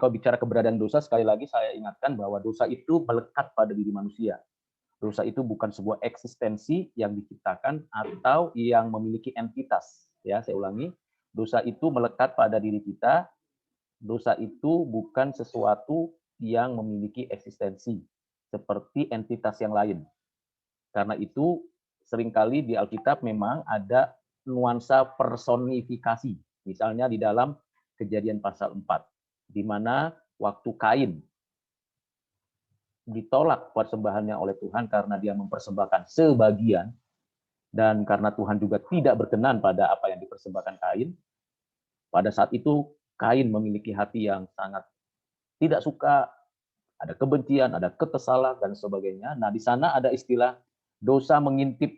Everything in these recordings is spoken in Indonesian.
kalau bicara keberadaan dosa, sekali lagi saya ingatkan bahwa dosa itu melekat pada diri manusia. Dosa itu bukan sebuah eksistensi yang diciptakan atau yang memiliki entitas. Ya, saya ulangi, dosa itu melekat pada diri kita. Dosa itu bukan sesuatu yang memiliki eksistensi seperti entitas yang lain. Karena itu seringkali di Alkitab memang ada nuansa personifikasi. Misalnya di dalam Kejadian pasal 4, di mana waktu Kain ditolak persembahannya oleh Tuhan karena dia mempersembahkan sebagian, dan karena Tuhan juga tidak berkenan pada apa yang dipersembahkan Kain, pada saat itu Kain memiliki hati yang sangat tidak suka, ada kebencian, ada kekesalan, dan sebagainya. Nah, di sana ada istilah dosa mengintip.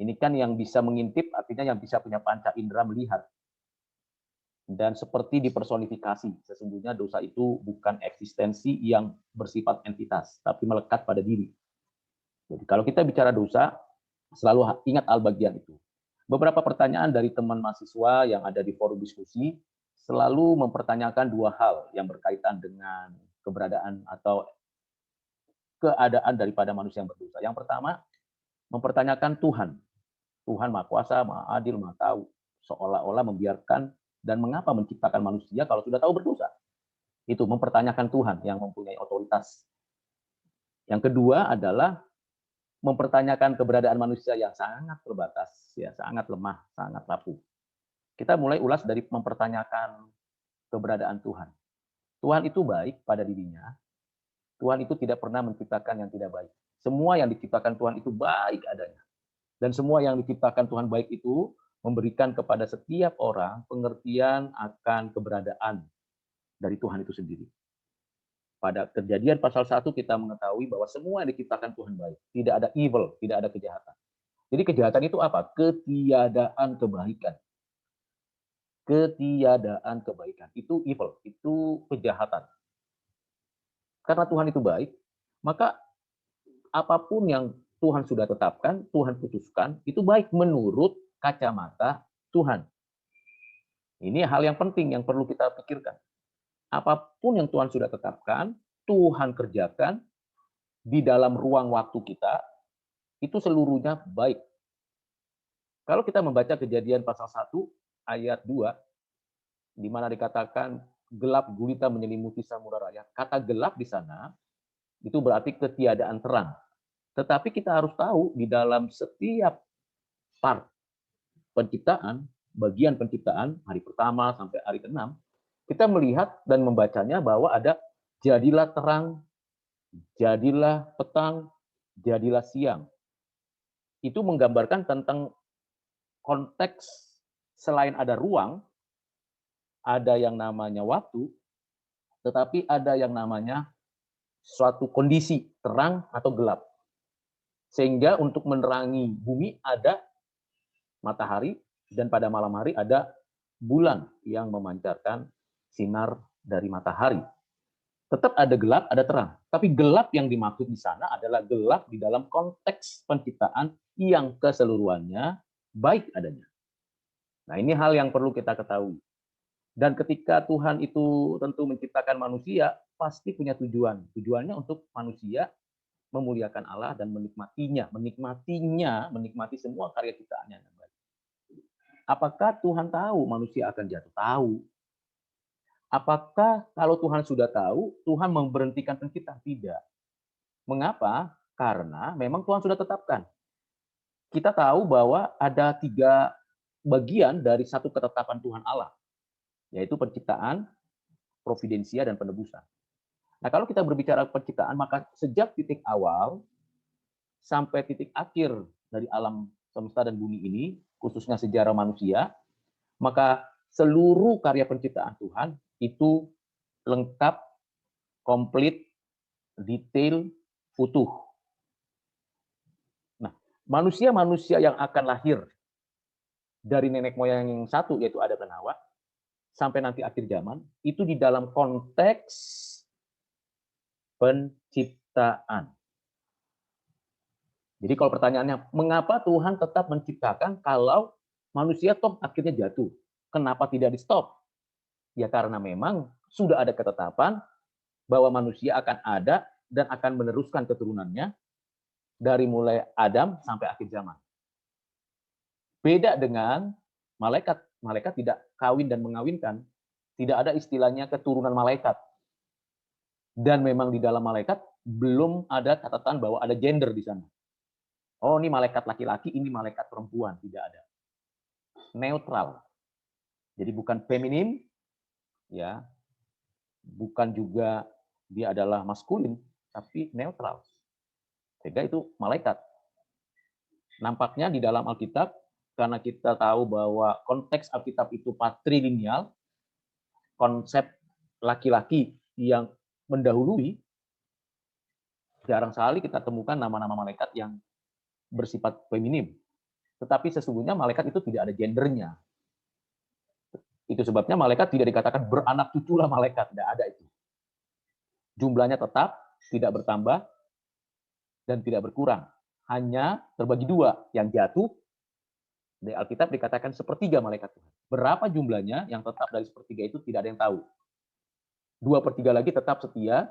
Ini kan yang bisa mengintip, artinya yang bisa punya panca indera melihat. Dan seperti dipersonifikasi, sesungguhnya dosa itu bukan eksistensi yang bersifat entitas, tapi melekat pada diri. Jadi kalau kita bicara dosa, selalu ingat al-bagian itu. Beberapa pertanyaan dari teman mahasiswa yang ada di forum diskusi selalu mempertanyakan dua hal yang berkaitan dengan keberadaan atau keadaan daripada manusia yang berdosa. Yang pertama, mempertanyakan Tuhan. Tuhan Maha Kuasa, Maha Adil, Maha Tahu. Seolah-olah membiarkan dan mengapa menciptakan manusia kalau sudah tahu berdosa. Itu mempertanyakan Tuhan yang mempunyai otoritas. Yang kedua adalah mempertanyakan keberadaan manusia yang sangat terbatas, ya, sangat lemah, sangat rapuh. Kita mulai ulas dari mempertanyakan keberadaan Tuhan. Tuhan itu baik pada dirinya. Tuhan itu tidak pernah menciptakan yang tidak baik. Semua yang diciptakan Tuhan itu baik adanya. Dan semua yang diciptakan Tuhan baik itu memberikan kepada setiap orang pengertian akan keberadaan dari Tuhan itu sendiri. Pada Kejadian pasal 1 kita mengetahui bahwa semua yang diciptakan Tuhan baik. Tidak ada evil, tidak ada kejahatan. Jadi kejahatan itu apa? Ketiadaan kebaikan. Ketiadaan kebaikan. Itu evil, itu kejahatan. Karena Tuhan itu baik, maka apapun yang Tuhan sudah tetapkan, Tuhan putuskan, itu baik menurut kacamata Tuhan. Ini hal yang penting yang perlu kita pikirkan. Apapun yang Tuhan sudah tetapkan, Tuhan kerjakan di dalam ruang waktu kita, itu seluruhnya baik. Kalau kita membaca Kejadian pasal 1 ayat 2, di mana dikatakan gelap gulita menyelimuti samudera raya. Kata gelap di sana itu berarti ketiadaan terang. Tetapi kita harus tahu di dalam setiap part penciptaan, bagian penciptaan, hari pertama sampai hari ke-6, kita melihat dan membacanya bahwa ada jadilah terang, jadilah petang, jadilah siang. Itu menggambarkan tentang konteks selain ada ruang, ada yang namanya waktu, tetapi ada yang namanya suatu kondisi terang atau gelap. Sehingga untuk menerangi bumi ada matahari, dan pada malam hari ada bulan yang memancarkan sinar dari matahari. Tetap ada gelap, ada terang. Tapi gelap yang dimaksud di sana adalah gelap di dalam konteks penciptaan yang keseluruhannya baik adanya. Nah, ini hal yang perlu kita ketahui. Dan ketika Tuhan itu tentu menciptakan manusia, pasti punya tujuan. Tujuannya untuk manusia memuliakan Allah dan menikmati semua karya ciptaannya. Apakah Tuhan tahu manusia akan jatuh? Tahu. Apakah kalau Tuhan sudah tahu, Tuhan memberhentikan penciptaan? Tidak. Mengapa? Karena memang Tuhan sudah tetapkan. Kita tahu bahwa ada 3 bagian dari satu ketetapan Tuhan Allah, yaitu penciptaan, providensia, dan penebusan. Nah, kalau kita berbicara penciptaan, maka sejak titik awal sampai titik akhir dari alam semesta dan bumi ini, khususnya sejarah manusia, maka seluruh karya penciptaan Tuhan itu lengkap, komplit, detail, utuh. Nah, manusia-manusia yang akan lahir dari nenek moyang yang satu, yaitu Adam dan Hawa, sampai nanti akhir zaman, itu di dalam konteks penciptaan. Jadi kalau pertanyaannya, mengapa Tuhan tetap menciptakan kalau manusia toh akhirnya jatuh? Kenapa tidak di stop? Ya karena memang sudah ada ketetapan bahwa manusia akan ada dan akan meneruskan keturunannya dari mulai Adam sampai akhir zaman. Beda dengan malaikat. Malaikat tidak kawin dan mengawinkan. Tidak ada istilahnya keturunan malaikat. Dan memang di dalam malaikat belum ada catatan bahwa ada gender di sana. Oh, ini malaikat laki-laki, ini malaikat perempuan. Tidak ada. Neutral. Jadi bukan feminim, ya, bukan juga dia adalah maskulin, tapi neutral. Sehingga itu malaikat. Nampaknya di dalam Alkitab, karena kita tahu bahwa konteks Alkitab itu patrilineal, konsep laki-laki yang mendahului, jarang sekali kita temukan nama-nama malaikat yang bersifat feminim. Tetapi sesungguhnya malaikat itu tidak ada gendernya. Itu sebabnya malaikat tidak dikatakan beranak cuculah malaikat, tidak ada itu. Jumlahnya tetap, tidak bertambah, dan tidak berkurang. Hanya terbagi dua, yang jatuh, di Alkitab dikatakan sepertiga malaikat Tuhan. Berapa jumlahnya yang tetap dari sepertiga itu tidak ada yang tahu. 2/3 lagi tetap setia,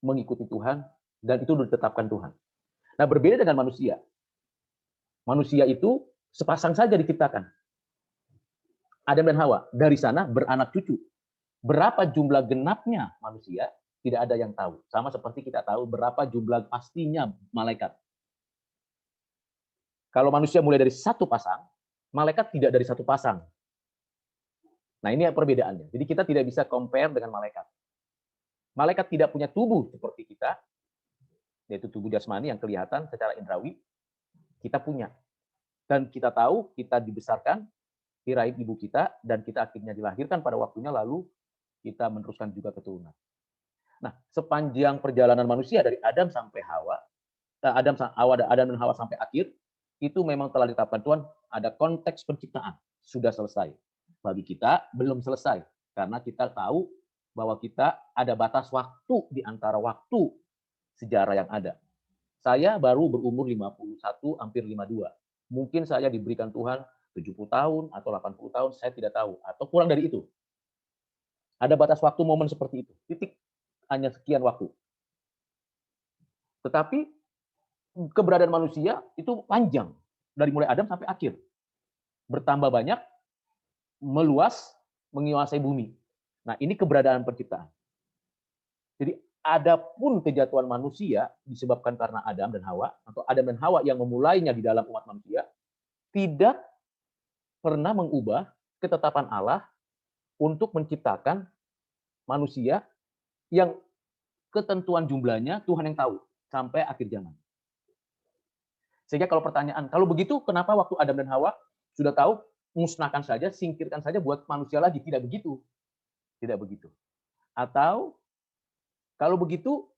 mengikuti Tuhan, dan itu ditetapkan Tuhan. Nah, berbeda dengan manusia. Manusia itu sepasang saja diciptakan. Adam dan Hawa. Dari sana beranak cucu. Berapa jumlah genapnya manusia, tidak ada yang tahu. Sama seperti kita tahu berapa jumlah pastinya malaikat. Kalau manusia mulai dari satu pasang, malaikat tidak dari satu pasang. Nah, ini perbedaannya. Jadi kita tidak bisa compare dengan malaikat. Malaikat tidak punya tubuh seperti kita, yaitu tubuh jasmani yang kelihatan secara indrawi. Kita punya. Dan kita tahu kita dibesarkan di rahim ibu kita, dan kita akhirnya dilahirkan pada waktunya, lalu kita meneruskan juga keturunan. Nah, sepanjang perjalanan manusia dari Adam sampai Hawa, Adam dan Hawa sampai akhir, itu memang telah ditetapkan Tuhan, ada konteks penciptaan, sudah selesai. Bagi kita, belum selesai. Karena kita tahu bahwa kita ada batas waktu di antara waktu sejarah yang ada. Saya baru berumur 51, hampir 52. Mungkin saya diberikan Tuhan 70 tahun atau 80 tahun, saya tidak tahu. Atau kurang dari itu. Ada batas waktu momen seperti itu. Titik. Hanya sekian waktu. Tetapi keberadaan manusia itu panjang. Dari mulai Adam sampai akhir. Bertambah banyak, meluas, menguasai bumi. Nah, ini keberadaan penciptaan. Jadi, adapun kejatuhan manusia disebabkan karena Adam dan Hawa, atau Adam dan Hawa yang memulainya di dalam umat manusia, tidak pernah mengubah ketetapan Allah untuk menciptakan manusia yang ketentuan jumlahnya Tuhan yang tahu sampai akhir zaman. Sehingga kalau pertanyaan, kalau begitu kenapa waktu Adam dan Hawa sudah tahu, musnahkan saja, singkirkan saja buat manusia lagi? Tidak begitu. Tidak begitu. Atau kalau begitu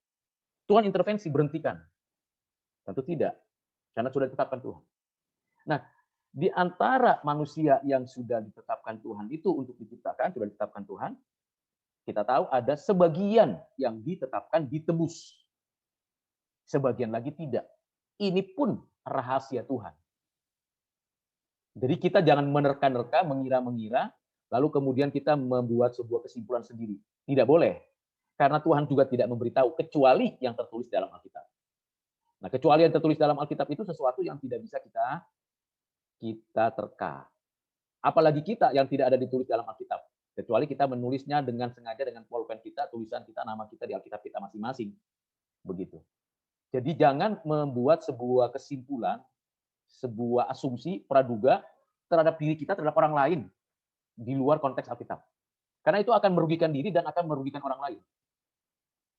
Tuhan intervensi, berhentikan. Tentu tidak. Karena sudah ditetapkan Tuhan. Nah, di antara manusia yang sudah ditetapkan Tuhan itu untuk diciptakan, sudah ditetapkan Tuhan, kita tahu ada sebagian yang ditetapkan ditebus. Sebagian lagi tidak. Ini pun rahasia Tuhan. Jadi kita jangan menerka-nerka, mengira-mengira, lalu kemudian kita membuat sebuah kesimpulan sendiri. Tidak boleh. Karena Tuhan juga tidak memberitahu, kecuali yang tertulis dalam Alkitab. Nah, kecuali yang tertulis dalam Alkitab itu sesuatu yang tidak bisa kita terka. Apalagi kita yang tidak ada ditulis dalam Alkitab. Kecuali kita menulisnya dengan sengaja, dengan pulpen kita, tulisan kita, nama kita di Alkitab kita masing-masing. Begitu. Jadi jangan membuat sebuah kesimpulan, sebuah asumsi, praduga terhadap diri kita, terhadap orang lain di luar konteks Alkitab. Karena itu akan merugikan diri dan akan merugikan orang lain.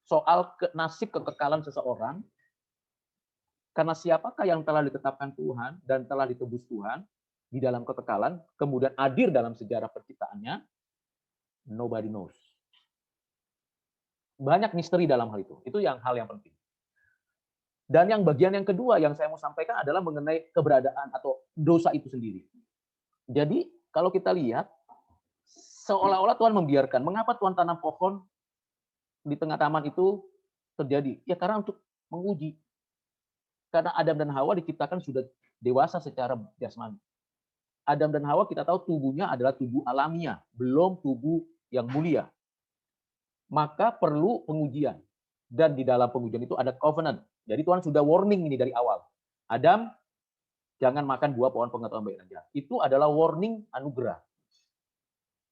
Soal nasib kekekalan seseorang, karena siapakah yang telah ditetapkan Tuhan dan telah ditebus Tuhan di dalam kekekalan, kemudian hadir dalam sejarah penciptaannya, nobody knows. Banyak misteri dalam hal itu. Itu hal yang penting. Dan yang bagian yang kedua yang saya mau sampaikan adalah mengenai keberadaan atau dosa itu sendiri. Jadi kalau kita lihat, seolah-olah Tuhan membiarkan. Mengapa Tuhan tanam pohon di tengah taman itu terjadi? Ya karena untuk menguji. Karena Adam dan Hawa diciptakan sudah dewasa secara jasmani. Adam dan Hawa kita tahu tubuhnya adalah tubuh alamiah, belum tubuh yang mulia. maka perlu pengujian. Dan di dalam pengujian itu ada covenant. Jadi Tuhan sudah warning ini dari awal. Adam, jangan makan buah pohon pengetahuan baik dan jahat. Itu adalah warning anugerah.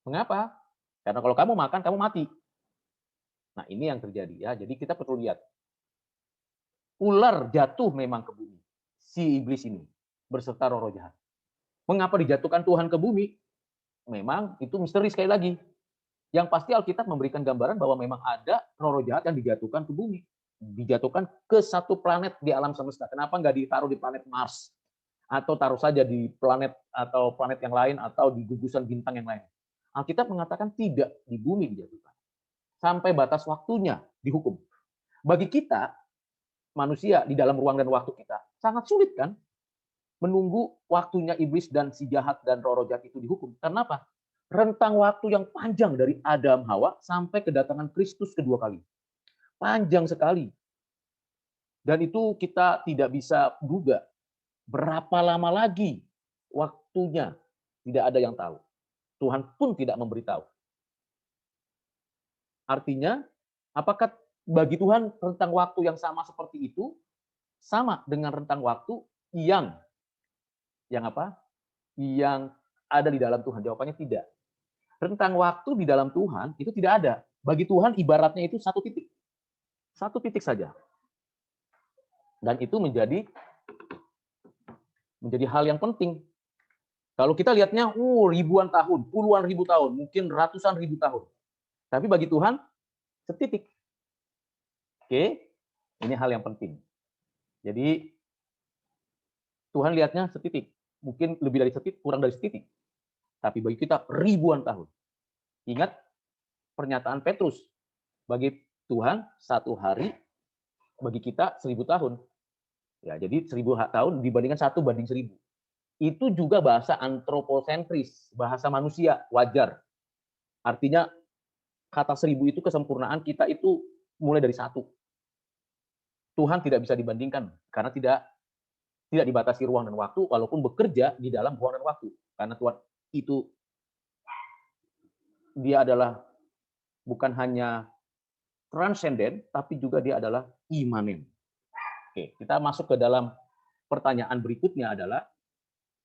Mengapa? Karena kalau kamu makan, kamu mati. Nah, ini yang terjadi ya. Jadi kita perlu lihat. Ular jatuh memang ke bumi. Si iblis ini berserta roh-roh jahat. Mengapa dijatuhkan Tuhan ke bumi? Memang itu misteri sekali lagi. Yang pasti Alkitab memberikan gambaran bahwa memang ada roh-roh jahat yang dijatuhkan ke bumi. Dijatuhkan ke satu planet di alam semesta. Kenapa nggak ditaruh di planet Mars? Atau taruh saja di planet atau planet yang lain atau di gugusan bintang yang lain. Alkitab mengatakan tidak, di bumi dijatuhkan. Sampai batas waktunya dihukum. Bagi kita, manusia di dalam ruang dan waktu kita, sangat sulit kan menunggu waktunya iblis dan si jahat dan roh-roh jahat itu dihukum. Karena apa? Rentang waktu yang panjang dari Adam Hawa sampai kedatangan Kristus kedua kali. Panjang sekali. Dan itu kita tidak bisa duga berapa lama lagi waktunya. Tidak ada yang tahu. Tuhan pun tidak memberitahu. Artinya, apakah bagi Tuhan rentang waktu yang sama seperti itu sama dengan rentang waktu yang apa? Yang ada di dalam Tuhan? Jawabannya tidak. Rentang waktu di dalam Tuhan itu tidak ada. Bagi Tuhan ibaratnya itu satu titik. Satu titik saja. Dan itu menjadi hal yang penting. Kalau kita lihatnya ribuan tahun, puluhan ribu tahun, mungkin ratusan ribu tahun. Tapi bagi Tuhan setitik. Oke, ini hal yang penting. Jadi Tuhan lihatnya setitik. Mungkin lebih dari setitik, kurang dari setitik. Tapi bagi kita ribuan tahun. Ingat pernyataan Petrus. Bagi Tuhan satu hari, bagi kita 1000 tahun. Ya, jadi 1000 tahun dibandingkan 1 banding 1000. Itu juga bahasa antroposentris, bahasa manusia, wajar. Artinya kata 1000 itu kesempurnaan kita itu mulai dari 1. Tuhan tidak bisa dibandingkan karena tidak dibatasi ruang dan waktu, walaupun bekerja di dalam ruang dan waktu. Karena Tuhan itu dia adalah bukan hanya transenden, tapi juga dia adalah imanen. Oke, kita masuk ke dalam pertanyaan berikutnya adalah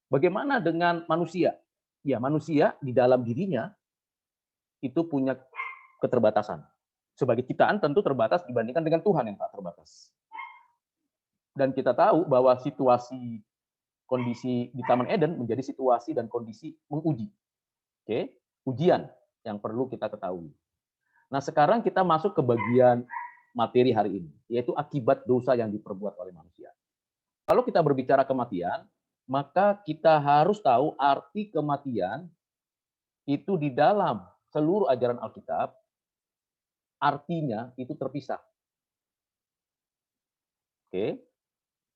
bagaimana dengan manusia? Ya, manusia di dalam dirinya itu punya keterbatasan. Sebagai ciptaan tentu terbatas dibandingkan dengan Tuhan yang tak terbatas. Dan kita tahu bahwa situasi kondisi di Taman Eden menjadi situasi dan kondisi menguji. Oke, ujian yang perlu kita ketahui. Nah, sekarang kita masuk ke bagian materi hari ini, yaitu akibat dosa yang diperbuat oleh manusia. Kalau kita berbicara kematian, maka kita harus tahu arti kematian itu di dalam seluruh ajaran Alkitab, artinya itu terpisah. Oke,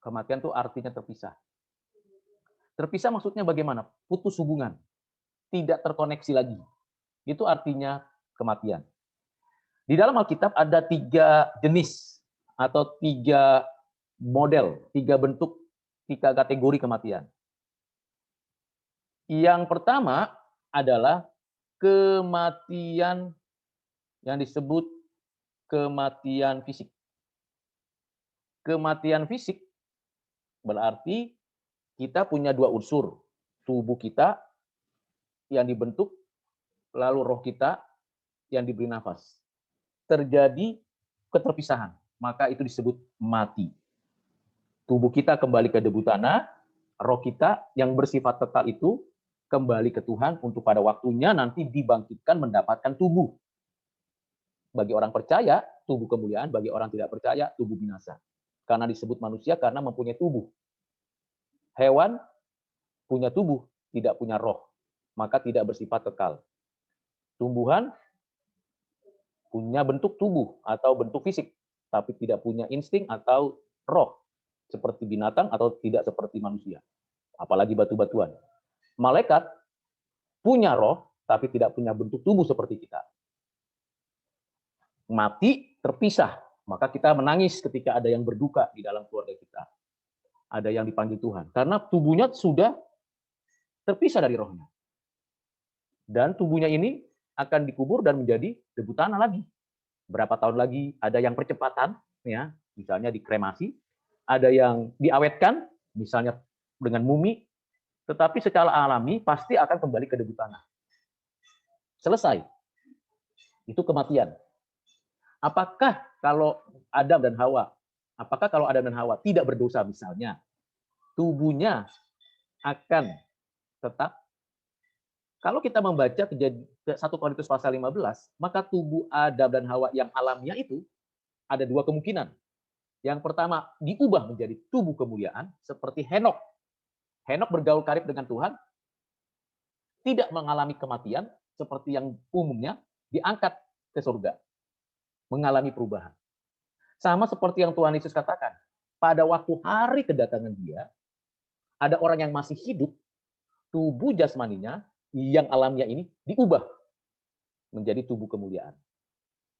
kematian itu artinya terpisah. Terpisah maksudnya bagaimana? Putus hubungan, tidak terkoneksi lagi. Itu artinya kematian. Di dalam Alkitab ada 3 jenis atau 3 model, 3 bentuk, 3 kategori kematian. Yang pertama adalah kematian yang disebut kematian fisik. Kematian fisik berarti kita punya 2 unsur. Tubuh kita yang dibentuk, lalu roh kita yang diberi nafas. Terjadi keterpisahan, maka itu disebut mati. Tubuh kita kembali ke debu tanah, roh kita yang bersifat kekal itu kembali ke Tuhan untuk pada waktunya nanti dibangkitkan mendapatkan tubuh. Bagi orang percaya, tubuh kemuliaan, bagi orang tidak percaya, tubuh binasa. Karena disebut manusia karena mempunyai tubuh. Hewan punya tubuh, tidak punya roh, maka tidak bersifat kekal. Tumbuhan punya bentuk tubuh atau bentuk fisik, tapi tidak punya insting atau roh, seperti binatang atau tidak seperti manusia. Apalagi batu-batuan. Malaikat punya roh, tapi tidak punya bentuk tubuh seperti kita. Mati, terpisah. Maka kita menangis ketika ada yang berduka di dalam keluarga kita. Ada yang dipanggil Tuhan. Karena tubuhnya sudah terpisah dari rohnya. Dan tubuhnya ini akan dikubur dan menjadi debu tanah lagi. Berapa tahun lagi ada yang percepatan, ya, misalnya dikremasi, ada yang diawetkan, misalnya dengan mumi, tetapi secara alami pasti akan kembali ke debu tanah. Selesai. Itu kematian. Apakah kalau Adam dan Hawa, apakah kalau Adam dan Hawa tidak berdosa misalnya, tubuhnya akan tetap? Kalau kita membaca 1 Korintus pasal 15, maka tubuh Adam dan Hawa yang alamiah itu ada dua kemungkinan. Yang pertama, diubah menjadi tubuh kemuliaan seperti Henok. Henok bergaul karib dengan Tuhan, tidak mengalami kematian seperti yang umumnya, diangkat ke surga, mengalami perubahan. Sama seperti yang Tuhan Yesus katakan, pada waktu hari kedatangan Dia, ada orang yang masih hidup, tubuh jasmaninya yang alamiah ini diubah menjadi tubuh kemuliaan.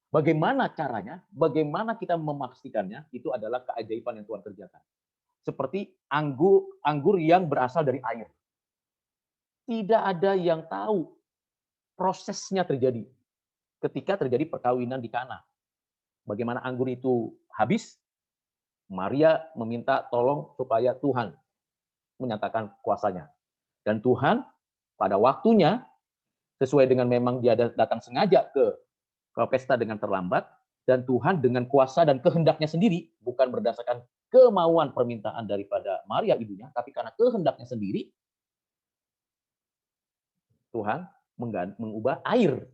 Bagaimana caranya? Bagaimana kita memastikannya? Itu adalah keajaiban yang Tuhan kerjakan. Seperti anggur yang berasal dari air. Tidak ada yang tahu prosesnya terjadi ketika terjadi perkawinan di Kana. Bagaimana anggur itu habis, Maria meminta tolong supaya Tuhan menyatakan kuasanya. Dan Tuhan pada waktunya, sesuai dengan memang dia datang sengaja ke pesta dengan terlambat, dan Tuhan dengan kuasa dan kehendaknya sendiri, bukan berdasarkan kemauan permintaan daripada Maria ibunya, tapi karena kehendaknya sendiri, Tuhan mengubah air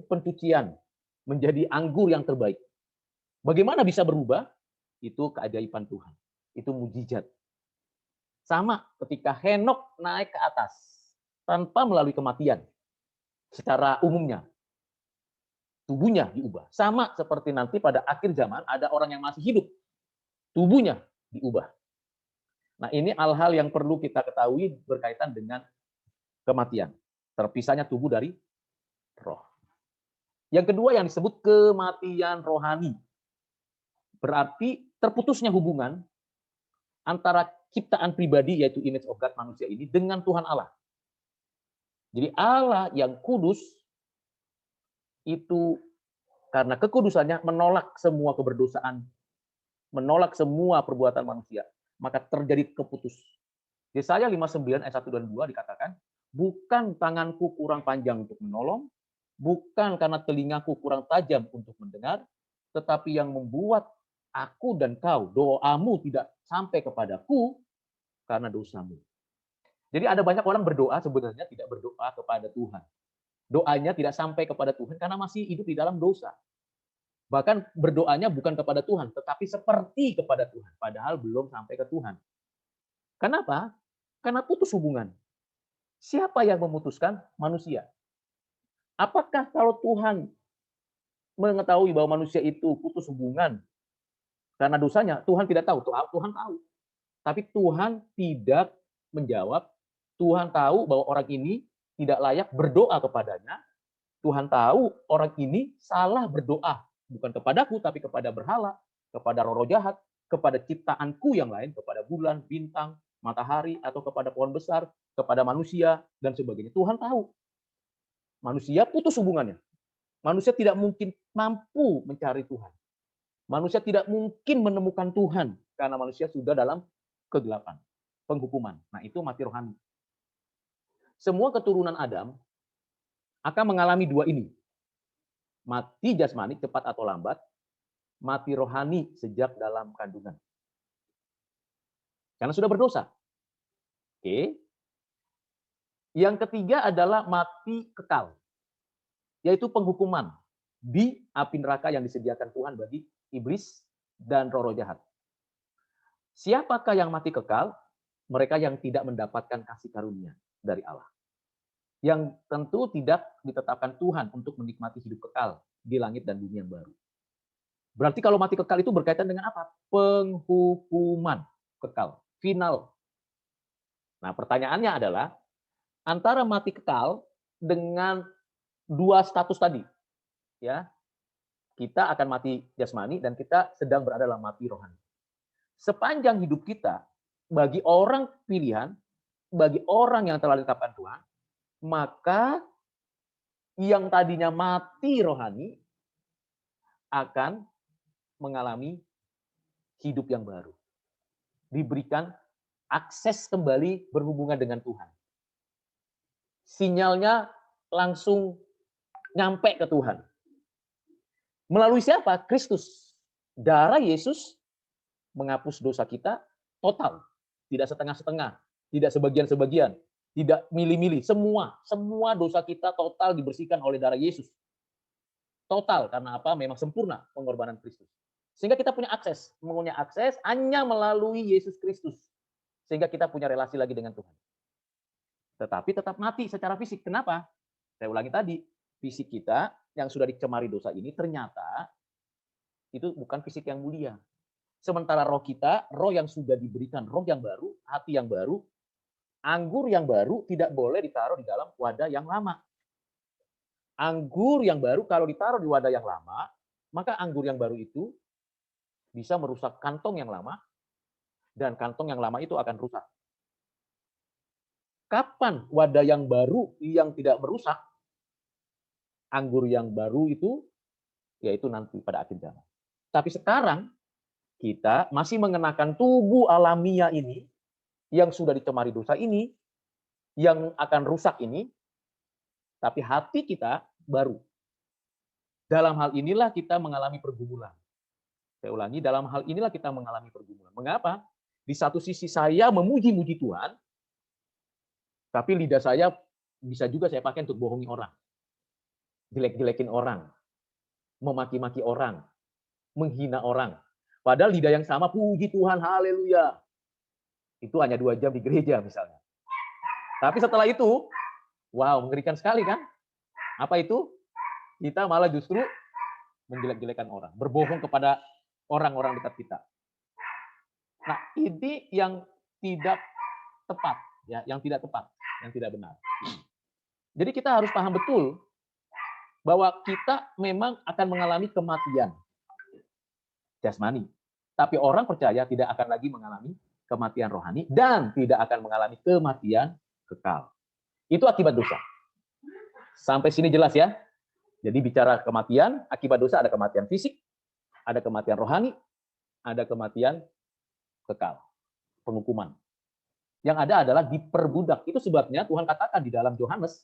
pencucian menjadi anggur yang terbaik. Bagaimana bisa berubah? Itu keajaiban Tuhan. Itu mujizat. Sama ketika Henok naik ke atas tanpa melalui kematian. Secara umumnya tubuhnya diubah. Sama seperti nanti pada akhir zaman ada orang yang masih hidup, tubuhnya diubah. Nah, ini hal-hal yang perlu kita ketahui berkaitan dengan kematian. Terpisahnya tubuh dari roh. Yang kedua yang disebut kematian rohani. Berarti terputusnya hubungan antara ciptaan pribadi, yaitu image of God manusia ini, dengan Tuhan Allah. Jadi Allah yang kudus, itu karena kekudusannya menolak semua keberdosaan, menolak semua perbuatan manusia. Maka terjadi keputus. Yesaya 59 ayat 1 dan 2 dikatakan, bukan tanganku kurang panjang untuk menolong, bukan karena telingaku kurang tajam untuk mendengar, tetapi yang membuat aku dan kau, doamu tidak sampai kepadaku karena dosamu. Jadi ada banyak orang berdoa sebenarnya tidak berdoa kepada Tuhan. Doanya tidak sampai kepada Tuhan karena masih hidup di dalam dosa. Bahkan berdoanya bukan kepada Tuhan, tetapi seperti kepada Tuhan. Padahal belum sampai ke Tuhan. Kenapa? Karena putus hubungan. Siapa yang memutuskan? Manusia. Apakah kalau Tuhan mengetahui bahwa manusia itu putus hubungan karena dosanya, Tuhan tidak tahu? Tuhan tahu. Tapi Tuhan tidak menjawab. Tuhan tahu bahwa orang ini tidak layak berdoa kepadanya. Tuhan tahu orang ini salah berdoa. Bukan kepadaku, tapi kepada berhala, kepada roh jahat, kepada ciptaanku yang lain, kepada bulan, bintang, matahari, atau kepada pohon besar, kepada manusia, dan sebagainya. Tuhan tahu. Manusia putus hubungannya. Manusia tidak mungkin mampu mencari Tuhan. Manusia tidak mungkin menemukan Tuhan, karena manusia sudah dalam kegelapan, penghukuman. Nah, itu mati rohani. Semua keturunan Adam akan mengalami dua ini. Mati jasmani cepat atau lambat, mati rohani sejak dalam kandungan. Karena sudah berdosa. Oke. Yang ketiga adalah mati kekal, yaitu penghukuman di api neraka yang disediakan Tuhan bagi iblis dan roh-roh jahat. Siapakah yang mati kekal? Mereka yang tidak mendapatkan kasih karunia dari Allah. Yang tentu tidak ditetapkan Tuhan untuk menikmati hidup kekal di langit dan bumi yang baru. Berarti kalau mati kekal itu berkaitan dengan apa? Penghukuman kekal, final. Nah, pertanyaannya adalah antara mati kekal dengan dua status tadi. Ya. Kita akan mati jasmani dan kita sedang berada dalam mati rohani. Sepanjang hidup kita, bagi orang pilihan, bagi orang yang telah ditetapkan Tuhan, maka yang tadinya mati rohani akan mengalami hidup yang baru. Diberikan akses kembali berhubungan dengan Tuhan. Sinyalnya langsung nyampe ke Tuhan. Melalui siapa? Kristus. Darah Yesus menghapus dosa kita total. Tidak setengah-setengah, tidak sebagian-sebagian, tidak milih-milih. Semua dosa kita total dibersihkan oleh darah Yesus. Total, karena apa? Memang sempurna pengorbanan Kristus. Sehingga kita punya akses hanya melalui Yesus Kristus. Sehingga kita punya relasi lagi dengan Tuhan. Tetapi tetap mati secara fisik. Kenapa? Saya ulangi tadi, fisik kita yang sudah dicemari dosa ini ternyata itu bukan fisik yang mulia. Sementara roh kita, roh yang sudah diberikan, roh yang baru, hati yang baru, anggur yang baru tidak boleh ditaruh di dalam wadah yang lama. Anggur yang baru kalau ditaruh di wadah yang lama, maka anggur yang baru itu bisa merusak kantong yang lama, dan kantong yang lama itu akan rusak. Kapan wadah yang baru yang tidak merusak? Anggur yang baru itu, yaitu nanti pada akhir zaman. Tapi sekarang, kita masih mengenakan tubuh alamiah ini, yang sudah dicemari dosa ini, yang akan rusak ini, tapi hati kita baru. Dalam hal inilah kita mengalami pergumulan. Saya ulangi, dalam hal inilah kita mengalami pergumulan. Mengapa? Di satu sisi saya memuji-muji Tuhan, tapi lidah saya bisa juga saya pakai untuk bohongi orang. Jelek-jelekin orang. Memaki-maki orang. Menghina orang. Padahal lidah yang sama, puji Tuhan, haleluya. Itu hanya 2 jam di gereja misalnya. Tapi setelah itu, wow, mengerikan sekali kan? Apa itu? Kita malah justru menjelek-jelekan orang. Berbohong kepada orang-orang dekat kita. Nah, ini yang tidak tepat, ya, yang tidak tepat, yang tidak benar. Jadi kita harus paham betul bahwa kita memang akan mengalami kematian jasmani. Tapi orang percaya tidak akan lagi mengalami kematian rohani dan tidak akan mengalami kematian kekal. Itu akibat dosa. Sampai sini jelas ya? Jadi bicara kematian, akibat dosa ada kematian fisik, ada kematian rohani, ada kematian kekal, penghukuman. Yang ada adalah diperbudak. Itu sebabnya Tuhan katakan di dalam Yohanes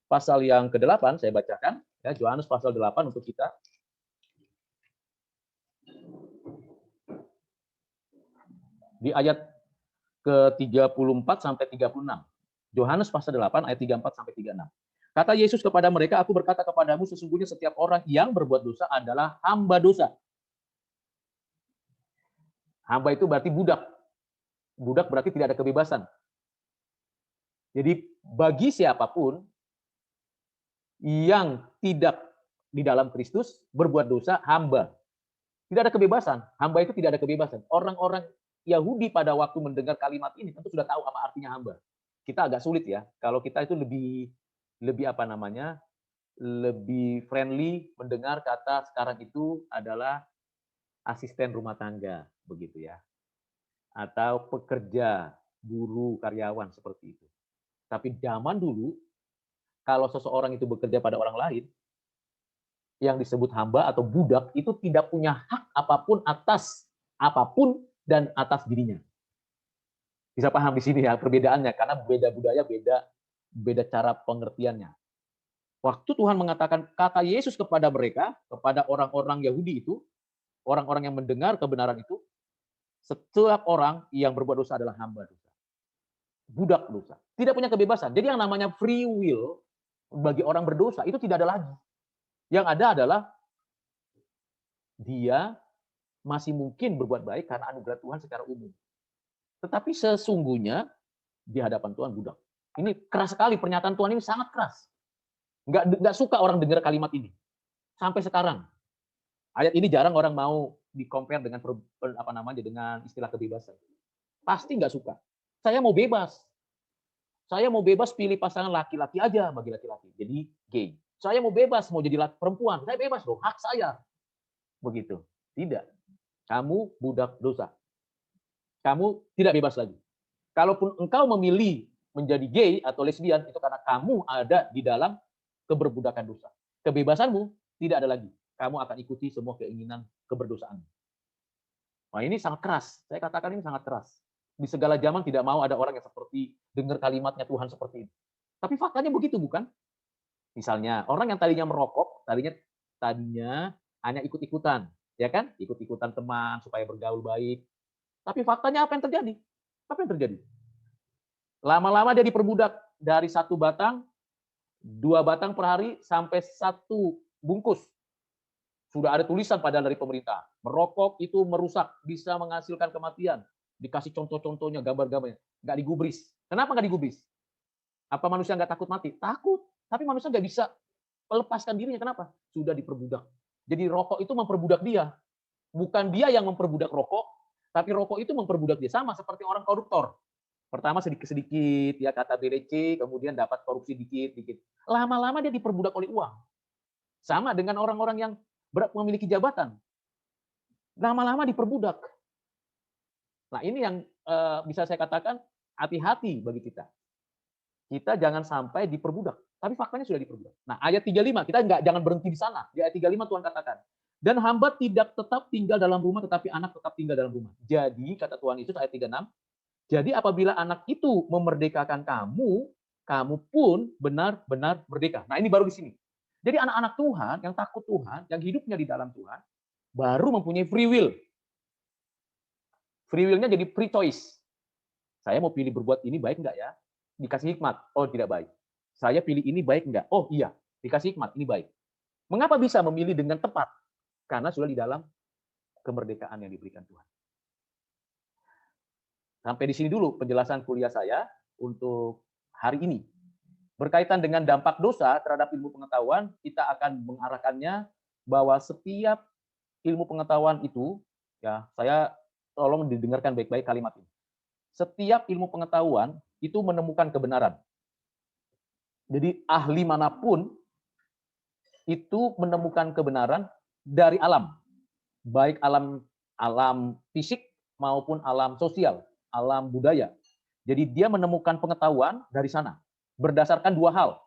pasal yang ke-8, saya bacakan, ya, Yohanes pasal 8 untuk kita. Di ayat ke-34 sampai 36. Yohanes pasal 8 ayat 34 sampai 36. Kata Yesus kepada mereka, aku berkata kepadamu sesungguhnya setiap orang yang berbuat dosa adalah hamba dosa. Hamba itu berarti budak. Budak berarti tidak ada kebebasan. Jadi bagi siapapun yang tidak di dalam Kristus berbuat dosa, hamba. Tidak ada kebebasan. Hamba itu tidak ada kebebasan. Orang-orang Yahudi pada waktu mendengar kalimat ini tentu sudah tahu apa artinya hamba. Kita agak sulit ya. Kalau kita itu lebih apa namanya? Lebih friendly mendengar kata sekarang itu adalah asisten rumah tangga, begitu ya. Atau pekerja, buruh, karyawan seperti itu. Tapi zaman dulu kalau seseorang itu bekerja pada orang lain, yang disebut hamba atau budak itu tidak punya hak apapun atas apapun dan atas dirinya. Bisa paham di sini ya perbedaannya, karena beda budaya, beda cara pengertiannya. Waktu Tuhan mengatakan kata Yesus kepada mereka, kepada orang-orang Yahudi itu, orang-orang yang mendengar kebenaran itu, setiap orang yang berbuat dosa adalah hamba dosa. Budak dosa. Tidak punya kebebasan. Jadi yang namanya free will bagi orang berdosa itu tidak ada lagi. Yang ada adalah dia masih mungkin berbuat baik karena anugerah Tuhan secara umum. Tetapi sesungguhnya di hadapan Tuhan budak. Ini keras sekali, pernyataan Tuhan ini sangat keras. Nggak suka orang dengar kalimat ini. Sampai sekarang. Ayat ini jarang orang mau di-compare dengan dengan istilah kebebasan. Pasti nggak suka. Saya mau bebas. Saya mau bebas pilih pasangan laki-laki aja bagi laki-laki. Jadi gay. Saya mau bebas mau jadi perempuan. Saya bebas dong, hak saya. Begitu. Tidak. Kamu budak dosa. Kamu tidak bebas lagi. Kalaupun engkau memilih menjadi gay atau lesbian, itu karena kamu ada di dalam keberbudakan dosa. Kebebasanmu tidak ada lagi. kamu akan ikuti semua keinginan keberdosaan. Nah, ini sangat keras. Saya katakan ini sangat keras. Di segala zaman tidak mau ada orang yang seperti dengar kalimatnya Tuhan seperti ini. Tapi faktanya begitu, bukan? Misalnya, orang yang tadinya merokok, tadinya hanya ikut-ikutan, ya kan? Ikut-ikutan teman supaya bergaul baik. Tapi faktanya apa yang terjadi? Apa yang terjadi? Lama-lama dia diperbudak dari 1 batang, 2 batang per hari sampai 1 bungkus. Sudah ada tulisan padahal dari pemerintah. Merokok itu merusak, bisa menghasilkan kematian. Dikasih contoh-contohnya, gambar-gambarnya. Nggak digubris. Kenapa nggak digubris? Apa manusia nggak takut mati? Takut. Tapi manusia nggak bisa melepaskan dirinya. Kenapa? Sudah diperbudak. Jadi rokok itu memperbudak dia. Bukan dia yang memperbudak rokok, tapi rokok itu memperbudak dia. Sama seperti orang koruptor. Pertama sedikit-sedikit, ya kata BDC, kemudian dapat korupsi dikit-dikit. Lama-lama dia diperbudak oleh uang. Sama dengan orang-orang yang memiliki jabatan. Lama-lama diperbudak. Nah, ini yang bisa saya katakan hati-hati bagi kita. Kita jangan sampai diperbudak. Tapi faktanya sudah diperbudak. Nah, ayat 35, kita jangan berhenti di sana. Di ayat 35 Tuhan katakan, dan hamba tidak tetap tinggal dalam rumah, tetapi anak tetap tinggal dalam rumah. Jadi, kata Tuhan Yesus ayat 36, jadi apabila anak itu memerdekakan kamu, kamu pun benar-benar merdeka. Nah, ini baru di sini. Jadi anak-anak Tuhan, yang takut Tuhan, yang hidupnya di dalam Tuhan, baru mempunyai free will. Free will-nya jadi free choice. Saya mau pilih berbuat ini baik enggak ya? Dikasih hikmat. Oh, tidak baik. Saya pilih ini baik enggak? Oh, iya. Dikasih hikmat, ini baik. Mengapa bisa memilih dengan tepat? Karena sudah di dalam kemerdekaan yang diberikan Tuhan. Sampai di sini dulu penjelasan kuliah saya untuk hari ini. Berkaitan dengan dampak dosa terhadap ilmu pengetahuan, kita akan mengarahkannya bahwa setiap ilmu pengetahuan itu, ya, saya tolong didengarkan baik-baik kalimat ini. Setiap ilmu pengetahuan itu menemukan kebenaran. Jadi ahli manapun itu menemukan kebenaran dari alam, baik alam fisik maupun alam sosial, alam budaya. Jadi dia menemukan pengetahuan dari sana berdasarkan 2 hal.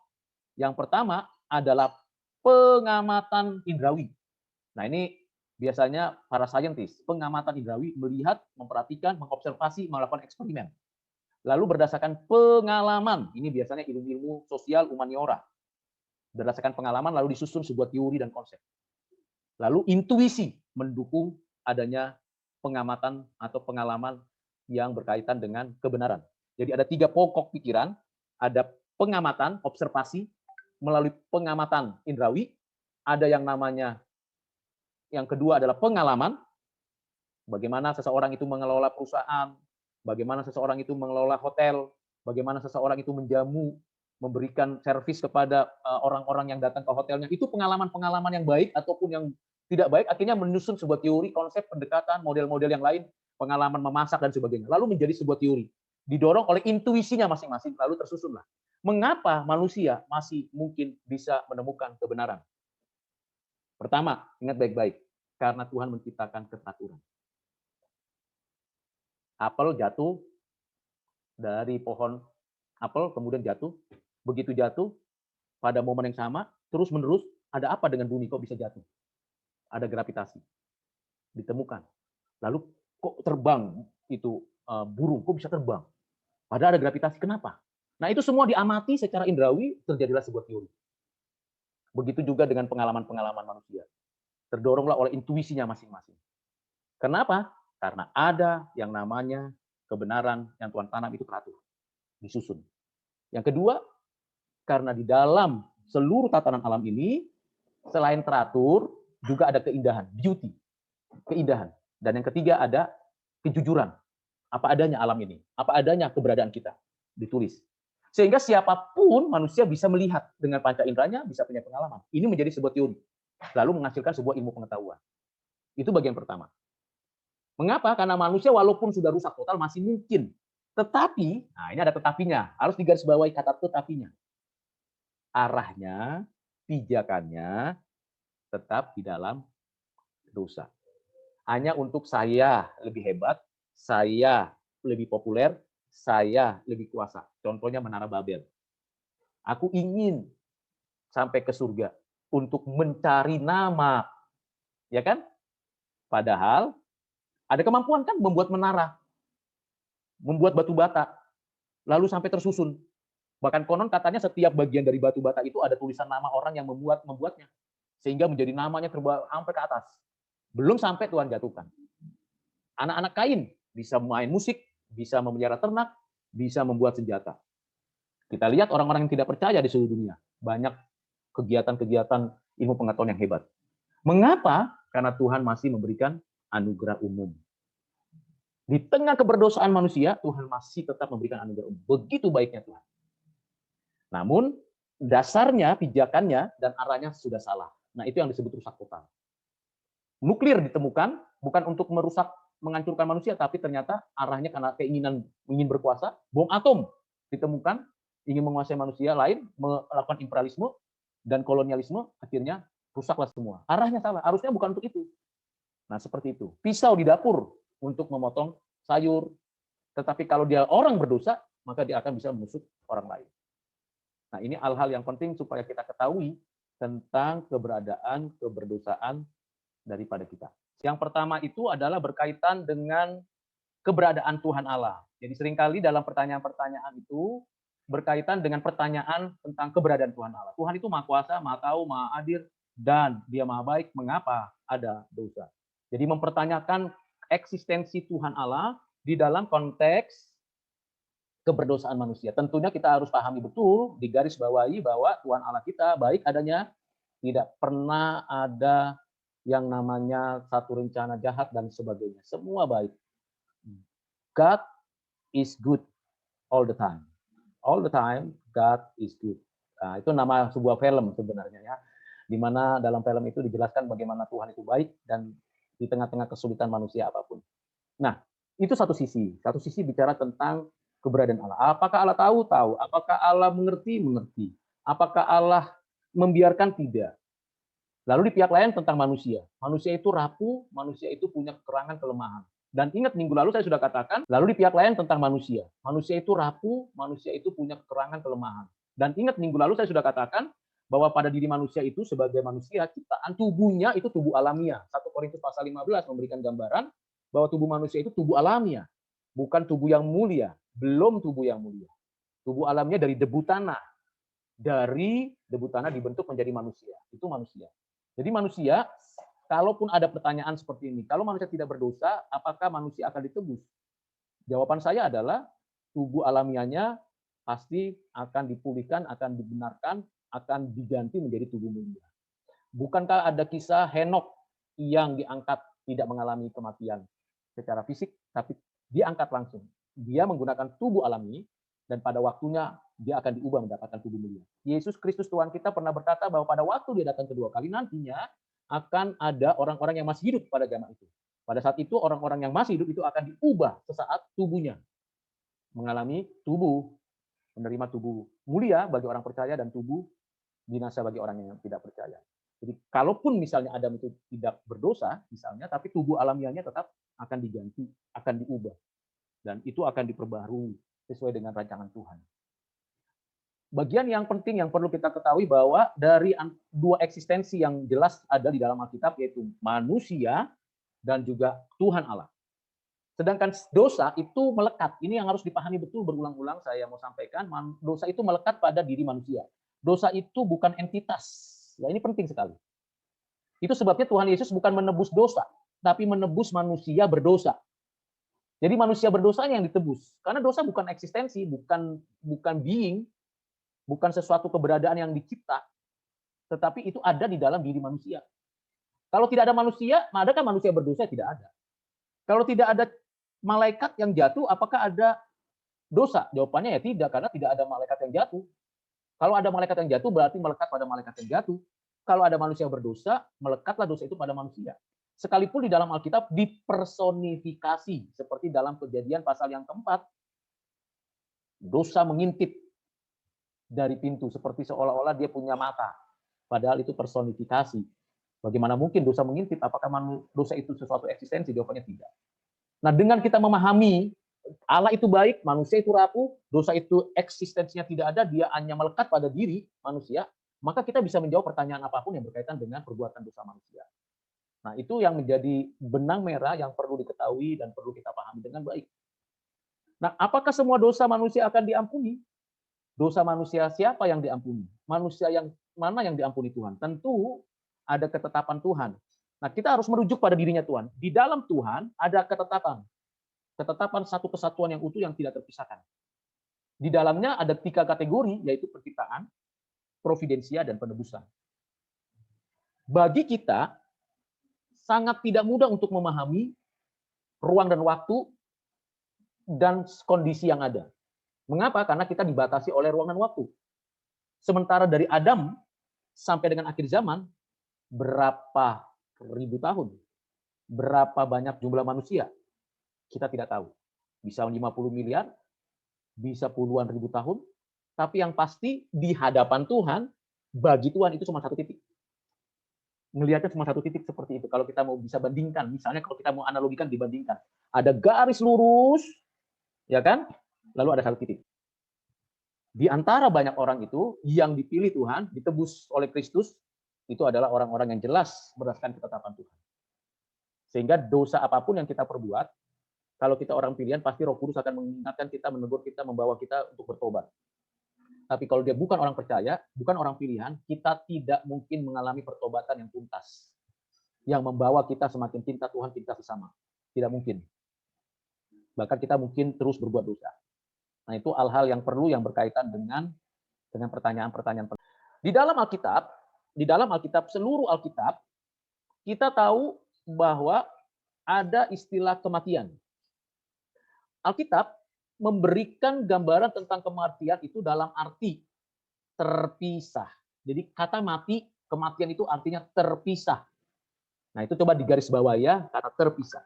Yang pertama adalah pengamatan indrawi. Nah, ini biasanya para saintis, pengamatan indrawi, melihat, memperhatikan, mengobservasi, melakukan eksperimen. Lalu berdasarkan pengalaman, ini biasanya ilmu-ilmu sosial humaniora. Berdasarkan pengalaman lalu disusun sebuah teori dan konsep. Lalu intuisi mendukung adanya pengamatan atau pengalaman yang berkaitan dengan kebenaran. Jadi ada 3 pokok pikiran, ada pengamatan, observasi, melalui pengamatan indrawi, ada yang namanya, yang kedua adalah pengalaman, bagaimana seseorang itu mengelola perusahaan, bagaimana seseorang itu mengelola hotel, bagaimana seseorang itu menjamu, memberikan servis kepada orang-orang yang datang ke hotelnya. Itu pengalaman-pengalaman yang baik ataupun yang tidak baik, akhirnya menyusun sebuah teori, konsep, pendekatan, model-model yang lain, pengalaman memasak dan sebagainya. Lalu menjadi sebuah teori. Didorong oleh intuisinya masing-masing, lalu tersusunlah. Mengapa manusia masih mungkin bisa menemukan kebenaran? Pertama, ingat baik-baik, karena Tuhan menciptakan keteraturan. Apel jatuh dari pohon apel, kemudian jatuh. Begitu jatuh, pada momen yang sama, terus-menerus, ada apa dengan bumi kok bisa jatuh? Ada gravitasi. Ditemukan. Lalu kok terbang itu burung, kok bisa terbang? Padahal ada gravitasi, kenapa? Nah, itu semua diamati secara indrawi, terjadilah sebuah teori. Begitu juga dengan pengalaman-pengalaman manusia. Terdoronglah oleh intuisinya masing-masing. Kenapa? Karena ada yang namanya kebenaran yang Tuhan tanam itu teratur, disusun. Yang kedua, karena di dalam seluruh tatanan alam ini, selain teratur, juga ada keindahan, beauty, keindahan. Dan yang ketiga ada kejujuran. Apa adanya alam ini, apa adanya keberadaan kita, ditulis. Sehingga siapapun manusia bisa melihat dengan panca inderanya, bisa punya pengalaman. Ini menjadi sebuah teori, lalu menghasilkan sebuah ilmu pengetahuan. Itu bagian pertama. Mengapa? Karena manusia walaupun sudah rusak total masih mungkin. Tetapi, nah ini ada tetapinya, harus digarisbawahi kata tetapinya. Arahnya, pijakannya tetap di dalam dosa. Hanya untuk saya lebih hebat, saya lebih populer, saya lebih kuasa. Contohnya Menara Babel. Aku ingin sampai ke surga untuk mencari nama Ya kan? Padahal ada kemampuan kan membuat menara, membuat batu bata, lalu sampai tersusun. Bahkan konon katanya setiap bagian dari batu bata itu ada tulisan nama orang yang membuatnya. Sehingga menjadi namanya terbawa sampai ke atas. Belum sampai Tuhan jatuhkan. Anak-anak Kain bisa main musik, bisa memelihara ternak, bisa membuat senjata. Kita lihat orang-orang yang tidak percaya di seluruh dunia. Banyak kegiatan-kegiatan ilmu pengetahuan yang hebat. Mengapa? Karena Tuhan masih memberikan anugerah umum. Di tengah keberdosaan manusia, Tuhan masih tetap memberikan anugerah umum. Begitu baiknya Tuhan. Namun, dasarnya, pijakannya, dan arahnya sudah salah. Nah, itu yang disebut rusak total. Nuklir ditemukan bukan untuk merusak, menghancurkan manusia, tapi ternyata arahnya karena keinginan ingin berkuasa. Bom atom ditemukan, ingin menguasai manusia lain, melakukan imperialisme dan kolonialisme, akhirnya rusaklah semua. Arahnya salah, harusnya bukan untuk itu. Nah, seperti itu. Pisau di dapur untuk memotong sayur, tetapi kalau dia orang berdosa, maka dia akan bisa menusuk orang lain. Nah, ini hal-hal yang penting supaya kita ketahui tentang keberadaan keberdosaan daripada kita. Yang pertama itu adalah berkaitan dengan keberadaan Tuhan Allah. Jadi seringkali dalam pertanyaan-pertanyaan itu berkaitan dengan pertanyaan tentang keberadaan Tuhan Allah. Tuhan itu Maha Kuasa, Maha Tahu, Maha Adil, dan Dia Maha Baik. Mengapa ada dosa? Jadi mempertanyakan eksistensi Tuhan Allah di dalam konteks keberdosaan manusia. Tentunya kita harus pahami betul, digarisbawahi bahwa Tuhan Allah kita baik adanya, tidak pernah ada yang namanya satu rencana jahat dan sebagainya. Semua baik. God is good all the time. All the time, God is good. Nah, itu nama sebuah film sebenarnya ya. Di mana dalam film itu dijelaskan bagaimana Tuhan itu baik dan di tengah-tengah kesulitan manusia apapun. Nah, itu satu sisi. Satu sisi bicara tentang keberadaan Allah. Apakah Allah tahu? Tahu. Apakah Allah mengerti? Mengerti. Apakah Allah membiarkan? Tidak. Lalu di pihak lain tentang manusia. Manusia itu rapuh, manusia itu punya kekurangan, kelemahan. Dan ingat minggu lalu saya sudah katakan, lalu di pihak lain tentang manusia. Manusia itu rapuh, manusia itu punya kekurangan, kelemahan. Dan ingat minggu lalu saya sudah katakan bahwa pada diri manusia itu sebagai manusia ciptaan tubuhnya itu tubuh alamiah. 1 Korintus pasal 15 memberikan gambaran bahwa tubuh manusia itu tubuh alamiah, bukan tubuh yang mulia, belum tubuh yang mulia. Tubuh alamiah dari debu tanah. Dari debu tanah dibentuk menjadi manusia. Itu manusia. Jadi manusia, kalaupun ada pertanyaan seperti ini, kalau manusia tidak berdosa, apakah manusia akan ditebus? Jawaban saya adalah tubuh alamiahnya pasti akan dipulihkan, akan dibenarkan, akan diganti menjadi tubuh mulia. Bukankah ada kisah Henok yang diangkat tidak mengalami kematian secara fisik, tapi diangkat langsung. Dia menggunakan tubuh alami, dan pada waktunya dia akan diubah mendapatkan tubuh mulia. Yesus Kristus Tuhan kita pernah berkata bahwa pada waktu dia datang kedua kali nantinya akan ada orang-orang yang masih hidup pada zaman itu. Pada saat itu orang-orang yang masih hidup itu akan diubah sesaat tubuhnya. Mengalami tubuh, menerima tubuh mulia bagi orang percaya dan tubuh binasa bagi orang yang tidak percaya. Jadi kalaupun misalnya Adam itu tidak berdosa misalnya, tapi tubuh alamiahnya tetap akan diganti, akan diubah. Dan itu akan diperbarui sesuai dengan rancangan Tuhan. Bagian yang penting yang perlu kita ketahui bahwa dari dua eksistensi yang jelas ada di dalam Alkitab, yaitu manusia dan juga Tuhan Allah. Sedangkan dosa itu melekat. Ini yang harus dipahami betul berulang-ulang saya mau sampaikan. Dosa itu melekat pada diri manusia. Dosa itu bukan entitas. Ya, ini penting sekali. Itu sebabnya Tuhan Yesus bukan menebus dosa, tapi menebus manusia berdosa. Jadi manusia berdosa yang ditebus. Karena dosa bukan eksistensi, bukan being, bukan sesuatu keberadaan yang dicipta, tetapi itu ada di dalam diri manusia. Kalau tidak ada manusia, adakah manusia berdosa? Tidak ada. Kalau tidak ada malaikat yang jatuh, apakah ada dosa? Jawabannya ya tidak, karena tidak ada malaikat yang jatuh. Kalau ada malaikat yang jatuh, berarti melekat pada malaikat yang jatuh. Kalau ada manusia berdosa, melekatlah dosa itu pada manusia. Sekalipun di dalam Alkitab dipersonifikasi, seperti dalam Kejadian pasal yang keempat, dosa mengintip dari pintu, seperti seolah-olah dia punya mata. Padahal itu personifikasi. Bagaimana mungkin dosa mengintip? Apakah dosa itu sesuatu eksistensi? Jawabannya tidak. Nah, dengan kita memahami Allah itu baik, manusia itu rapuh, dosa itu eksistensinya tidak ada, dia hanya melekat pada diri manusia, maka kita bisa menjawab pertanyaan apapun yang berkaitan dengan perbuatan dosa manusia. Nah, itu yang menjadi benang merah yang perlu diketahui dan perlu kita pahami dengan baik. Nah, apakah semua dosa manusia akan diampuni? Dosa manusia siapa yang diampuni? Manusia yang mana yang diampuni Tuhan? Tentu ada ketetapan Tuhan. Nah, kita harus merujuk pada dirinya Tuhan. Di dalam Tuhan ada ketetapan. Ketetapan satu kesatuan yang utuh yang tidak terpisahkan. Di dalamnya ada 3 kategori, yaitu penciptaan, providensia, dan penebusan. Bagi kita, sangat tidak mudah untuk memahami ruang dan waktu dan kondisi yang ada. Mengapa? Karena kita dibatasi oleh ruang dan waktu. Sementara dari Adam sampai dengan akhir zaman, berapa ribu tahun, berapa banyak jumlah manusia, kita tidak tahu. Bisa 50 miliar, bisa puluhan ribu tahun, tapi yang pasti di hadapan Tuhan, bagi Tuhan itu cuma satu titik. Ngelihatnya cuma satu titik seperti itu. Kalau kita mau bisa bandingkan, misalnya kalau kita mau analogikan, dibandingkan. Ada garis lurus, ya kan? Lalu ada satu titik. Di antara banyak orang itu, yang dipilih Tuhan, ditebus oleh Kristus, itu adalah orang-orang yang jelas berdasarkan ketetapan Tuhan. Sehingga dosa apapun yang kita perbuat, kalau kita orang pilihan, pasti Roh Kudus akan mengingatkan kita, menegur kita, membawa kita untuk bertobat. Tapi kalau dia bukan orang percaya, bukan orang pilihan, kita tidak mungkin mengalami pertobatan yang tuntas. Yang membawa kita semakin cinta Tuhan, cinta sesama. Tidak mungkin. Bahkan kita mungkin terus berbuat dosa. Nah, itu hal-hal yang perlu yang berkaitan dengan pertanyaan-pertanyaan. Di dalam Alkitab, seluruh Alkitab, kita tahu bahwa ada istilah kematian. Alkitab memberikan gambaran tentang kematian itu dalam arti terpisah. Jadi kata mati, kematian itu artinya terpisah. Nah, itu coba digaris bawah ya, kata terpisah.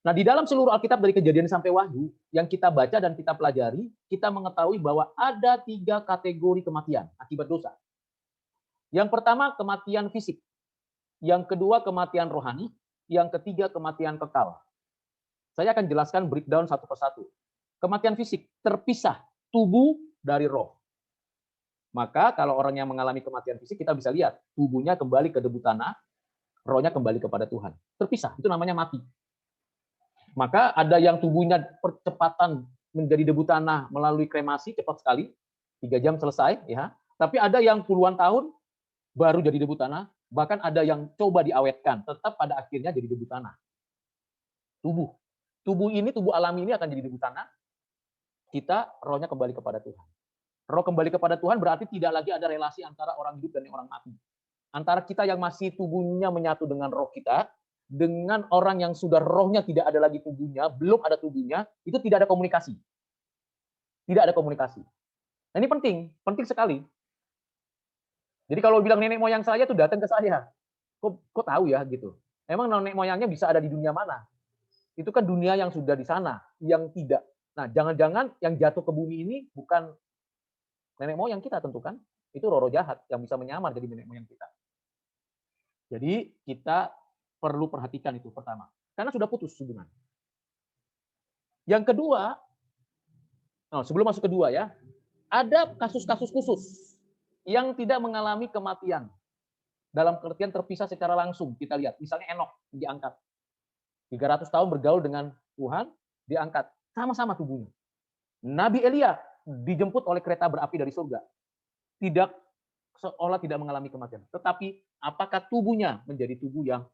Nah, di dalam seluruh Alkitab dari Kejadian sampai Wahyu, yang kita baca dan kita pelajari, kita mengetahui bahwa ada 3 kategori kematian akibat dosa. Yang pertama, kematian fisik. Yang kedua, kematian rohani. Yang ketiga, kematian kekal. Saya akan jelaskan breakdown satu persatu. Kematian fisik, terpisah tubuh dari roh. Maka kalau orang yang mengalami kematian fisik, kita bisa lihat tubuhnya kembali ke debu tanah, rohnya kembali kepada Tuhan. Terpisah, itu namanya mati. Maka ada yang tubuhnya percepatan menjadi debu tanah melalui kremasi cepat sekali, 3 jam selesai, ya. Tapi ada yang puluhan tahun baru jadi debu tanah, bahkan ada yang coba diawetkan, tetap pada akhirnya jadi debu tanah. Tubuh alami ini akan jadi debu tanah, kita rohnya kembali kepada Tuhan. Roh kembali kepada Tuhan berarti tidak lagi ada relasi antara orang hidup dan orang mati. Antara kita yang masih tubuhnya menyatu dengan roh kita, dengan orang yang sudah rohnya tidak ada lagi tubuhnya, belum ada tubuhnya, itu tidak ada komunikasi. Tidak ada komunikasi. Nah, ini penting sekali. Jadi kalau bilang nenek moyang saya tuh datang ke saya, kok tahu ya gitu. Emang nenek moyangnya bisa ada di dunia mana? Itu kan dunia yang sudah di sana, yang tidak. Nah, jangan-jangan yang jatuh ke bumi ini bukan nenek moyang kita tentu kan? Itu roh-roh jahat yang bisa menyamar jadi nenek moyang kita. Jadi kita perlu perhatikan itu pertama. Karena sudah putus hubungan. Yang kedua, sebelum masuk kedua ya, ada kasus-kasus khusus yang tidak mengalami kematian. Dalam pengertian terpisah secara langsung, kita lihat. Misalnya Enok diangkat. 300 tahun bergaul dengan Tuhan, diangkat. Sama-sama tubuhnya. Nabi Elia dijemput oleh kereta berapi dari surga. Seolah tidak mengalami kematian. Tetapi apakah tubuhnya menjadi tubuh yang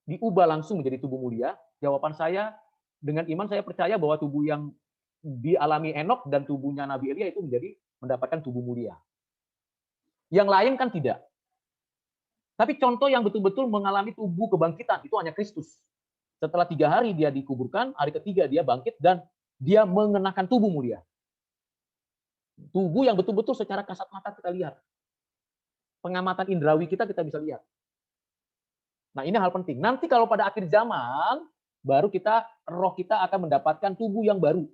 diubah langsung menjadi tubuh mulia? Jawaban saya, dengan iman saya percaya bahwa tubuh yang dialami Enok dan tubuhnya Nabi Elia itu mendapatkan tubuh mulia. Yang lain kan tidak. Tapi contoh yang betul-betul mengalami tubuh kebangkitan itu hanya Kristus. Setelah 3 hari dia dikuburkan, hari ketiga dia bangkit dan dia mengenakan tubuh mulia. Tubuh yang betul-betul secara kasat mata kita lihat. Pengamatan indrawi kita bisa lihat. Nah, ini hal penting. Nanti kalau pada akhir zaman, baru roh kita akan mendapatkan tubuh yang baru.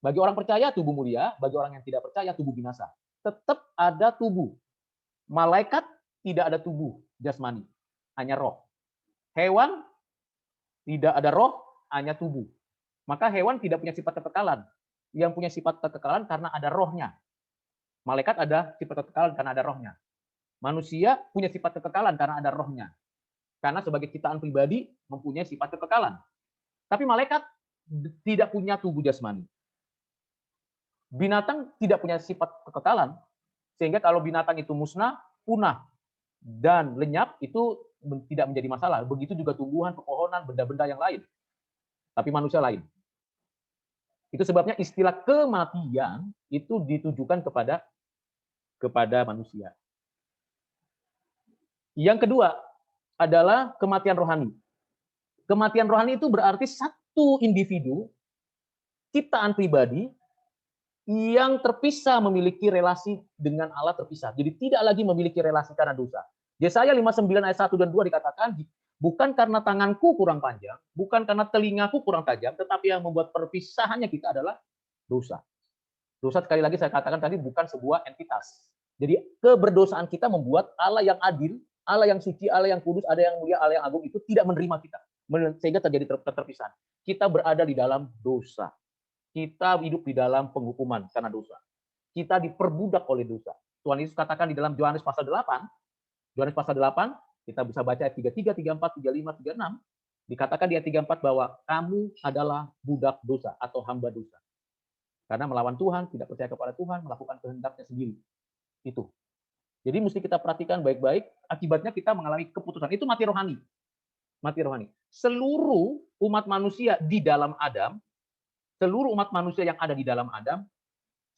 Bagi orang percaya, tubuh mulia. Bagi orang yang tidak percaya, tubuh binasa. Tetap ada tubuh. Malaikat tidak ada tubuh jasmani, hanya roh. Hewan tidak ada roh, hanya tubuh. Maka hewan tidak punya sifat kekekalan. Yang punya sifat kekekalan karena ada rohnya. Malaikat ada sifat kekekalan karena ada rohnya. Manusia punya sifat kekekalan karena ada rohnya. Karena sebagai ciptaan pribadi mempunyai sifat kekekalan. Tapi malaikat tidak punya tubuh jasmani. Binatang tidak punya sifat kekekalan, sehingga kalau binatang itu musnah, punah, dan lenyap, itu tidak menjadi masalah. Begitu juga tumbuhan, pepohonan, benda-benda yang lain. Tapi manusia lain. Itu sebabnya istilah kematian itu ditujukan kepada manusia. Yang kedua adalah kematian rohani. Kematian rohani itu berarti satu individu, ciptaan pribadi, yang terpisah memiliki relasi dengan Allah terpisah. Jadi tidak lagi memiliki relasi karena dosa. Yesaya 59 ayat 1 dan 2 dikatakan, bukan karena tanganku kurang panjang, bukan karena telingaku kurang tajam, tetapi yang membuat perpisahannya kita adalah dosa. Dosa sekali lagi saya katakan tadi bukan sebuah entitas. Jadi keberdosaan kita membuat Allah yang adil, Allah yang suci, Allah yang kudus, ada yang mulia, Allah yang agung itu tidak menerima kita. Sehingga terjadi keterpisahan. Kita berada di dalam dosa. Kita hidup di dalam penghukuman karena dosa. Kita diperbudak oleh dosa. Tuhan Yesus katakan di dalam Yohanes pasal 8, kita bisa baca ayat 33, 34, 35, 36, dikatakan di ayat 34 bahwa kamu adalah budak dosa atau hamba dosa. Karena melawan Tuhan, tidak percaya kepada Tuhan, melakukan kehendaknya sendiri. Itu. Jadi mesti kita perhatikan baik-baik, akibatnya kita mengalami keputusan. Itu mati rohani. Mati rohani. Seluruh umat manusia di dalam Adam, seluruh umat manusia yang ada di dalam Adam,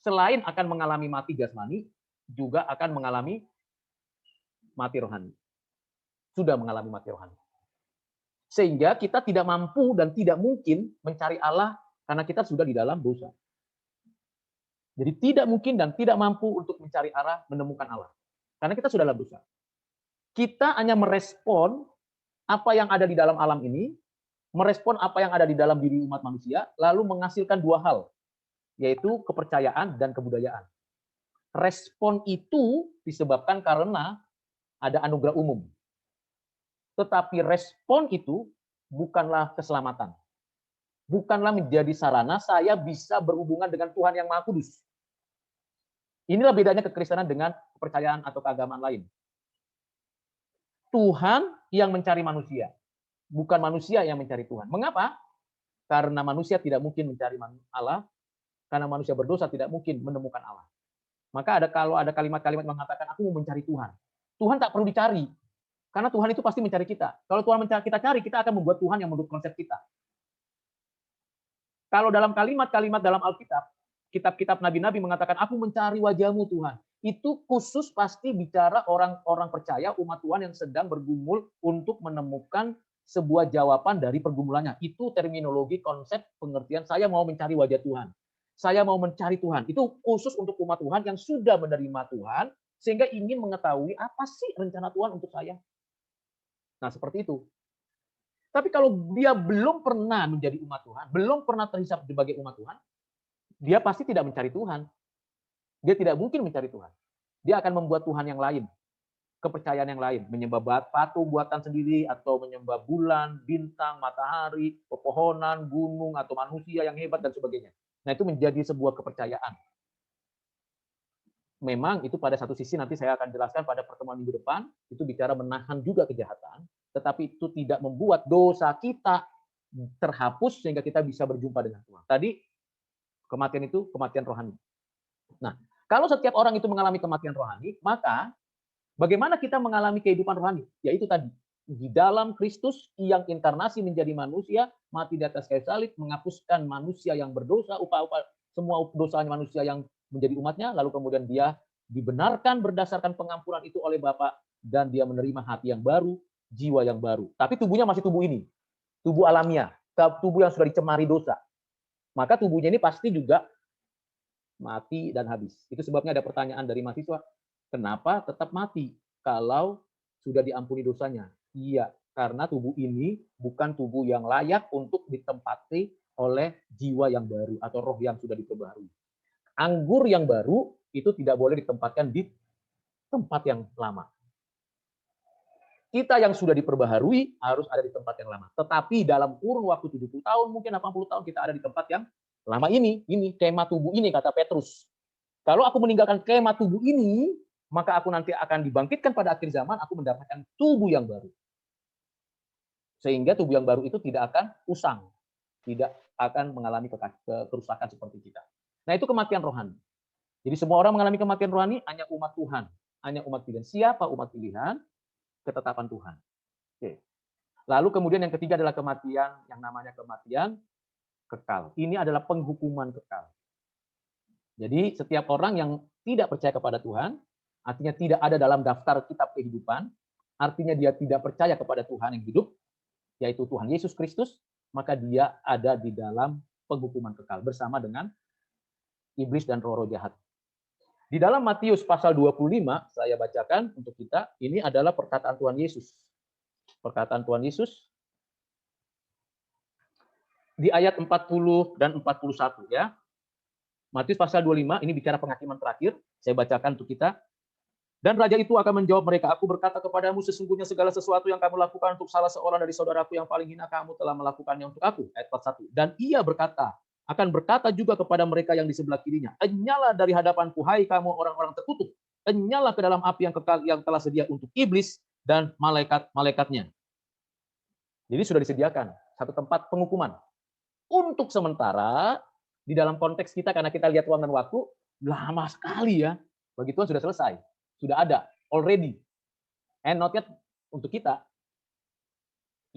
selain akan mengalami mati jasmani, juga akan mengalami mati rohani. Sudah mengalami mati rohani. Sehingga kita tidak mampu dan tidak mungkin mencari Allah karena kita sudah di dalam dosa. Jadi tidak mungkin dan tidak mampu untuk mencari arah menemukan Allah. Karena kita sudah dalam dosa. Kita hanya merespon apa yang ada di dalam alam ini, merespon apa yang ada di dalam diri umat manusia, lalu menghasilkan dua hal, yaitu kepercayaan dan kebudayaan. Respon itu disebabkan karena ada anugerah umum. Tetapi respon itu bukanlah keselamatan. Bukanlah menjadi sarana saya bisa berhubungan dengan Tuhan yang Maha Kudus. Inilah bedanya kekristenan dengan kepercayaan atau keagamaan lain. Tuhan yang mencari manusia, bukan manusia yang mencari Tuhan. Mengapa? Karena manusia tidak mungkin mencari Allah, karena manusia berdosa tidak mungkin menemukan Allah. Maka kalau ada kalimat-kalimat mengatakan aku mau mencari Tuhan. Tuhan tak perlu dicari. Karena Tuhan itu pasti mencari kita. Kalau Tuhan mencari kita cari, kita akan membuat Tuhan yang menurut konsep kita. Kalau dalam kalimat-kalimat dalam Alkitab, kitab-kitab nabi-nabi mengatakan aku mencari wajahmu Tuhan. Itu khusus pasti bicara orang-orang percaya, umat Tuhan yang sedang bergumul untuk menemukan sebuah jawaban dari pergumulannya. Itu terminologi, konsep, pengertian saya mau mencari wajah Tuhan. Saya mau mencari Tuhan. Itu khusus untuk umat Tuhan yang sudah menerima Tuhan, sehingga ingin mengetahui apa sih rencana Tuhan untuk saya. Nah, seperti itu. Tapi kalau dia belum pernah menjadi umat Tuhan, belum pernah terhisap sebagai umat Tuhan, dia pasti tidak mencari Tuhan. Dia tidak mungkin mencari Tuhan. Dia akan membuat Tuhan yang lain, kepercayaan yang lain, menyembah patung buatan sendiri, atau menyembah bulan, bintang, matahari, pepohonan, gunung, atau manusia yang hebat, dan sebagainya. Nah, itu menjadi sebuah kepercayaan. Memang itu pada satu sisi nanti saya akan jelaskan pada pertemuan minggu depan, itu bicara menahan juga kejahatan, tetapi itu tidak membuat dosa kita terhapus sehingga kita bisa berjumpa dengan Tuhan. Tadi kematian itu kematian rohani. Nah, kalau setiap orang itu mengalami kematian rohani, maka bagaimana kita mengalami kehidupan rohani? Yaitu tadi, di dalam Kristus yang inkarnasi menjadi manusia, mati di atas kayu salib, menghapuskan manusia yang berdosa, semua dosanya manusia yang menjadi umatnya, lalu kemudian dia dibenarkan berdasarkan pengampunan itu oleh Bapa, dan dia menerima hati yang baru, jiwa yang baru. Tapi tubuhnya masih tubuh ini, tubuh alamiah, tubuh yang sudah dicemari dosa. Maka tubuhnya ini pasti juga mati dan habis. Itu sebabnya ada pertanyaan dari mahasiswa, kenapa tetap mati kalau sudah diampuni dosanya? Iya, karena tubuh ini bukan tubuh yang layak untuk ditempati oleh jiwa yang baru atau roh yang sudah diperbaharui. Anggur yang baru itu tidak boleh ditempatkan di tempat yang lama. Kita yang sudah diperbaharui harus ada di tempat yang lama. Tetapi dalam kurun waktu 70 tahun, mungkin 80 tahun kita ada di tempat yang lama ini kemah tubuh ini, kata Petrus. Kalau aku meninggalkan kemah tubuh ini, maka aku nanti akan dibangkitkan pada akhir zaman, aku mendapatkan tubuh yang baru. Sehingga tubuh yang baru itu tidak akan usang, tidak akan mengalami kerusakan seperti kita. Nah, itu kematian rohani. Jadi semua orang mengalami kematian rohani, hanya umat Tuhan, hanya umat pilihan. Siapa umat pilihan? Ketetapan Tuhan. Oke. Lalu kemudian yang ketiga adalah kematian yang namanya kematian kekal. Ini adalah penghukuman kekal. Jadi setiap orang yang tidak percaya kepada Tuhan, artinya tidak ada dalam daftar kitab kehidupan, artinya dia tidak percaya kepada Tuhan yang hidup, yaitu Tuhan Yesus Kristus, maka dia ada di dalam penghukuman kekal bersama dengan iblis dan roh-roh jahat. Di dalam Matius pasal 25, saya bacakan untuk kita, ini adalah perkataan Tuhan Yesus. Perkataan Tuhan Yesus di ayat 40 dan 41 ya. Matius pasal 25, ini bicara penghakiman terakhir, saya bacakan untuk kita. Dan raja itu akan menjawab mereka, aku berkata kepadamu, sesungguhnya segala sesuatu yang kamu lakukan untuk salah seorang dari saudaraku yang paling hina, kamu telah melakukannya untuk aku. Ayat 41. Dan ia akan berkata juga kepada mereka yang di sebelah kirinya, enyalah dari hadapanku, hai kamu orang-orang terkutuk, enyalah ke dalam api yang kekal yang telah sedia untuk iblis dan malaikat-malaikatnya. Jadi sudah disediakan satu tempat penghukuman. Untuk sementara, di dalam konteks kita, karena kita lihat ruang dan waktu, lama sekali ya. Bagi Tuhan sudah selesai. Sudah ada, already. And not yet untuk kita.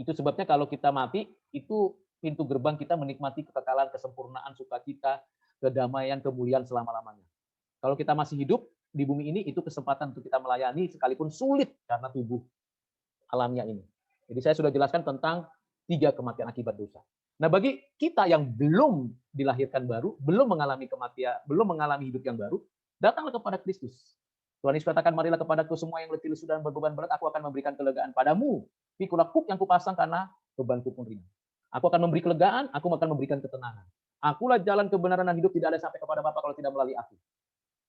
Itu sebabnya kalau kita mati, itu pintu gerbang kita menikmati kekekalan, kesempurnaan, sukacita, kedamaian, kemuliaan selama-lamanya. Kalau kita masih hidup di bumi ini, itu kesempatan untuk kita melayani, sekalipun sulit karena tubuh alamnya ini. Jadi saya sudah jelaskan tentang 3 kematian akibat dosa. Nah, bagi kita yang belum dilahirkan baru, belum mengalami kematian, belum mengalami hidup yang baru, datanglah kepada Kristus. Tuhan Yesus katakan, marilah kepadaku semua yang letih lesu dan berbeban berat, aku akan memberikan kelegaan padamu. Pikulah kuk yang kupasang karena bebanku pun ringan. Aku akan memberi kelegaan, aku akan memberikan ketenangan. Akulah jalan kebenaran dan hidup, tidak ada sampai kepada Bapa kalau tidak melalui aku.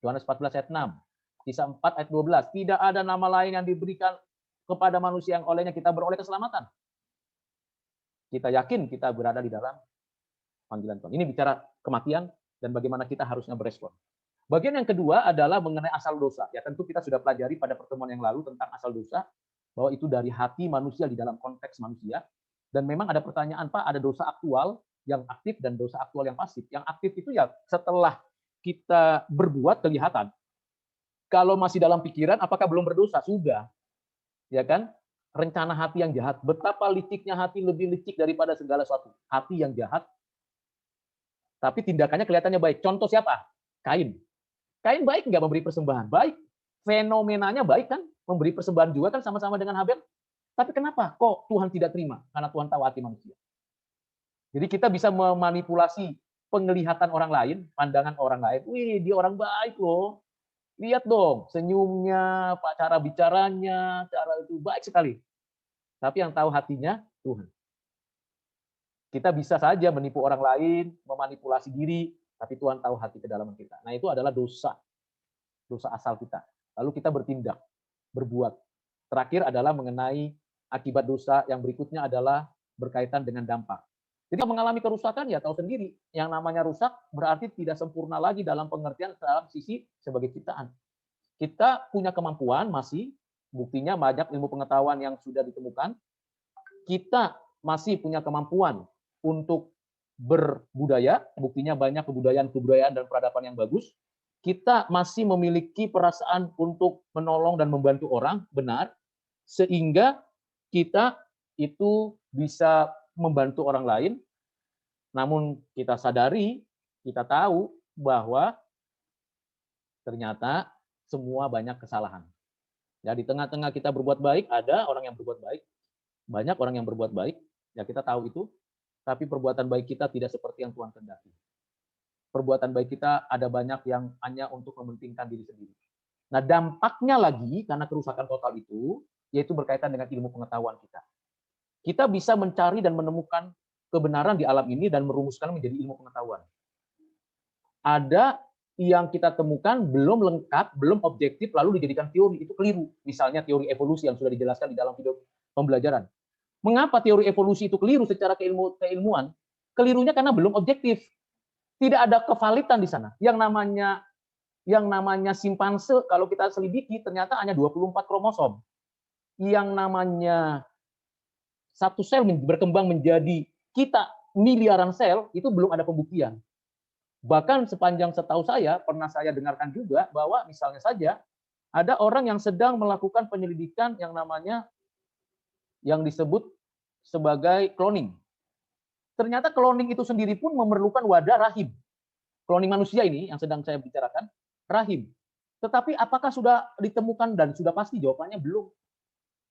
Yohanes 14 ayat 6. Kisah 4 ayat 12. Tidak ada nama lain yang diberikan kepada manusia yang olehnya kita beroleh keselamatan. Kita yakin kita berada di dalam panggilan Tuhan. Ini bicara kematian dan bagaimana kita harusnya berespon. Bagian yang kedua adalah mengenai asal dosa. Ya tentu kita sudah pelajari pada pertemuan yang lalu tentang asal dosa, bahwa itu dari hati manusia di dalam konteks manusia. Dan memang ada pertanyaan, Pak, ada dosa aktual yang aktif dan dosa aktual yang pasif. Yang aktif itu ya setelah kita berbuat kelihatan. Kalau masih dalam pikiran, apakah belum berdosa? Sudah. Ya kan? Rencana hati yang jahat. Betapa liciknya hati, lebih licik daripada segala sesuatu. Hati yang jahat, tapi tindakannya kelihatannya baik. Contoh siapa? Kain. Kain baik nggak memberi persembahan? Baik. Fenomenanya baik kan? Memberi persembahan juga kan sama-sama dengan Habel. Tapi kenapa kok Tuhan tidak terima? Karena Tuhan tahu hati manusia. Jadi kita bisa memanipulasi penglihatan orang lain, pandangan orang lain. Wih, dia orang baik loh. Lihat dong, senyumnya, cara bicaranya, cara itu baik sekali. Tapi yang tahu hatinya Tuhan. Kita bisa saja menipu orang lain, memanipulasi diri, tapi Tuhan tahu hati kedalaman kita. Nah, itu adalah dosa. Dosa asal kita. Lalu kita bertindak, berbuat. Terakhir adalah mengenai akibat dosa, yang berikutnya adalah berkaitan dengan dampak. Jadi mengalami kerusakan ya tahu sendiri. Yang namanya rusak berarti tidak sempurna lagi dalam pengertian dalam sisi sebagai ciptaan. Kita punya kemampuan masih, buktinya banyak ilmu pengetahuan yang sudah ditemukan. Kita masih punya kemampuan untuk berbudaya, buktinya banyak kebudayaan dan peradaban yang bagus. Kita masih memiliki perasaan untuk menolong dan membantu orang, benar, sehingga kita itu bisa membantu orang lain, namun kita sadari, kita tahu bahwa ternyata semua banyak kesalahan. Ya, di tengah-tengah kita berbuat baik, ada orang yang berbuat baik, banyak orang yang berbuat baik, ya kita tahu itu, tapi perbuatan baik kita tidak seperti yang Tuhan kehendaki. Perbuatan baik kita ada banyak yang hanya untuk mementingkan diri sendiri. Nah, dampaknya lagi karena kerusakan total itu, yaitu berkaitan dengan ilmu pengetahuan kita. Kita bisa mencari dan menemukan kebenaran di alam ini dan merumuskan menjadi ilmu pengetahuan. Ada yang kita temukan belum lengkap, belum objektif, lalu dijadikan teori, itu keliru. Misalnya teori evolusi yang sudah dijelaskan di dalam video pembelajaran. Mengapa teori evolusi itu keliru secara keilmuan? Kelirunya karena belum objektif. Tidak ada kevalitan di sana. Yang namanya simpanse, kalau kita selidiki, ternyata hanya 24 kromosom. Yang namanya satu sel berkembang menjadi kita miliaran sel, itu belum ada pembuktian. Bahkan sepanjang setahu saya, pernah saya dengarkan juga bahwa misalnya saja ada orang yang sedang melakukan penyelidikan yang disebut sebagai cloning. Ternyata cloning itu sendiri pun memerlukan wadah rahim. Cloning manusia ini yang sedang saya bicarakan, rahim. Tetapi apakah sudah ditemukan dan sudah pasti? Jawabannya belum.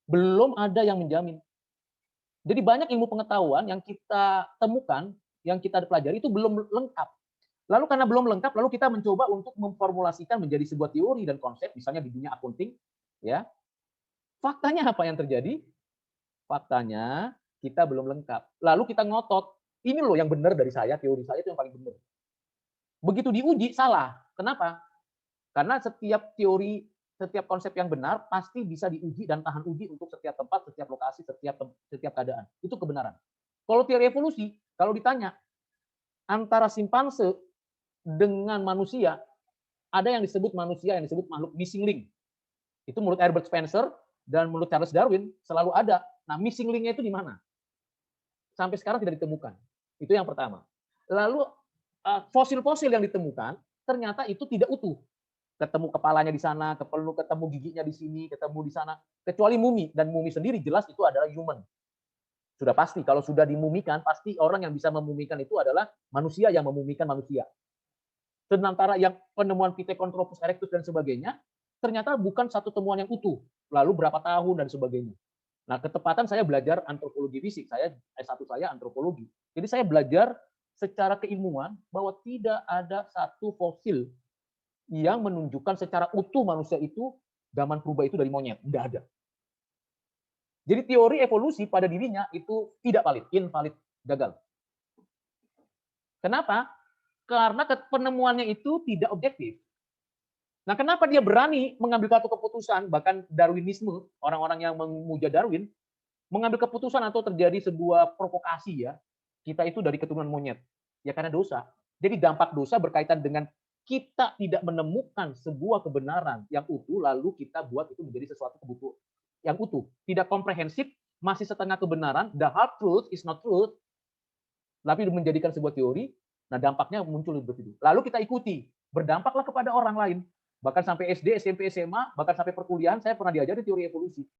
Belum ada yang menjamin. Jadi banyak ilmu pengetahuan yang kita temukan, yang kita pelajari itu belum lengkap. Lalu karena belum lengkap, lalu kita mencoba untuk memformulasikan menjadi sebuah teori dan konsep, misalnya di dunia accounting, ya. Faktanya apa yang terjadi? Faktanya kita belum lengkap. Lalu kita ngotot, ini loh yang benar dari saya, teori saya itu yang paling benar. Begitu diuji, salah. Kenapa? Karena setiap teori, setiap konsep yang benar pasti bisa diuji dan tahan uji untuk setiap tempat, setiap lokasi, setiap keadaan. Itu kebenaran. Kalau teori evolusi, kalau ditanya antara simpanse dengan manusia, ada yang disebut manusia, yang disebut makhluk missing link. Itu menurut Herbert Spencer dan menurut Charles Darwin selalu ada. Nah, missing link-nya itu di mana? Sampai sekarang tidak ditemukan. Itu yang pertama. Lalu fosil-fosil yang ditemukan ternyata itu tidak utuh. Ketemu kepalanya di sana, ketemu giginya di sini, ketemu di sana. Kecuali mumi, dan mumi sendiri jelas itu adalah human. Sudah pasti, kalau sudah dimumikan, pasti orang yang bisa memumikan itu adalah manusia yang memumikan manusia. Sementara yang penemuan Pithecanthropus erectus dan sebagainya, ternyata bukan satu temuan yang utuh. Lalu berapa tahun dan sebagainya. Nah, ketepatan saya belajar antropologi fisik. S1 saya antropologi. Jadi saya belajar secara keilmuan bahwa tidak ada satu fosil yang menunjukkan secara utuh manusia itu zaman purba itu dari monyet. Tidak ada. Jadi teori evolusi pada dirinya itu tidak valid, invalid, gagal. Kenapa? Karena penemuannya itu tidak objektif. Nah, kenapa dia berani mengambil satu keputusan, bahkan Darwinisme, orang-orang yang memuja Darwin, mengambil keputusan atau terjadi sebuah provokasi ya, kita itu dari keturunan monyet. Ya karena dosa. Jadi dampak dosa berkaitan dengan kita tidak menemukan sebuah kebenaran yang utuh, lalu kita buat itu menjadi sesuatu kebutuhan yang utuh. Tidak komprehensif, masih setengah kebenaran, the hard truth is not truth, tapi menjadikan sebuah teori. Nah, dampaknya muncul begitu. Lalu kita ikuti, berdampaklah kepada orang lain. Bahkan sampai SD, SMP, SMA, bahkan sampai perkuliahan, saya pernah diajari teori evolusi.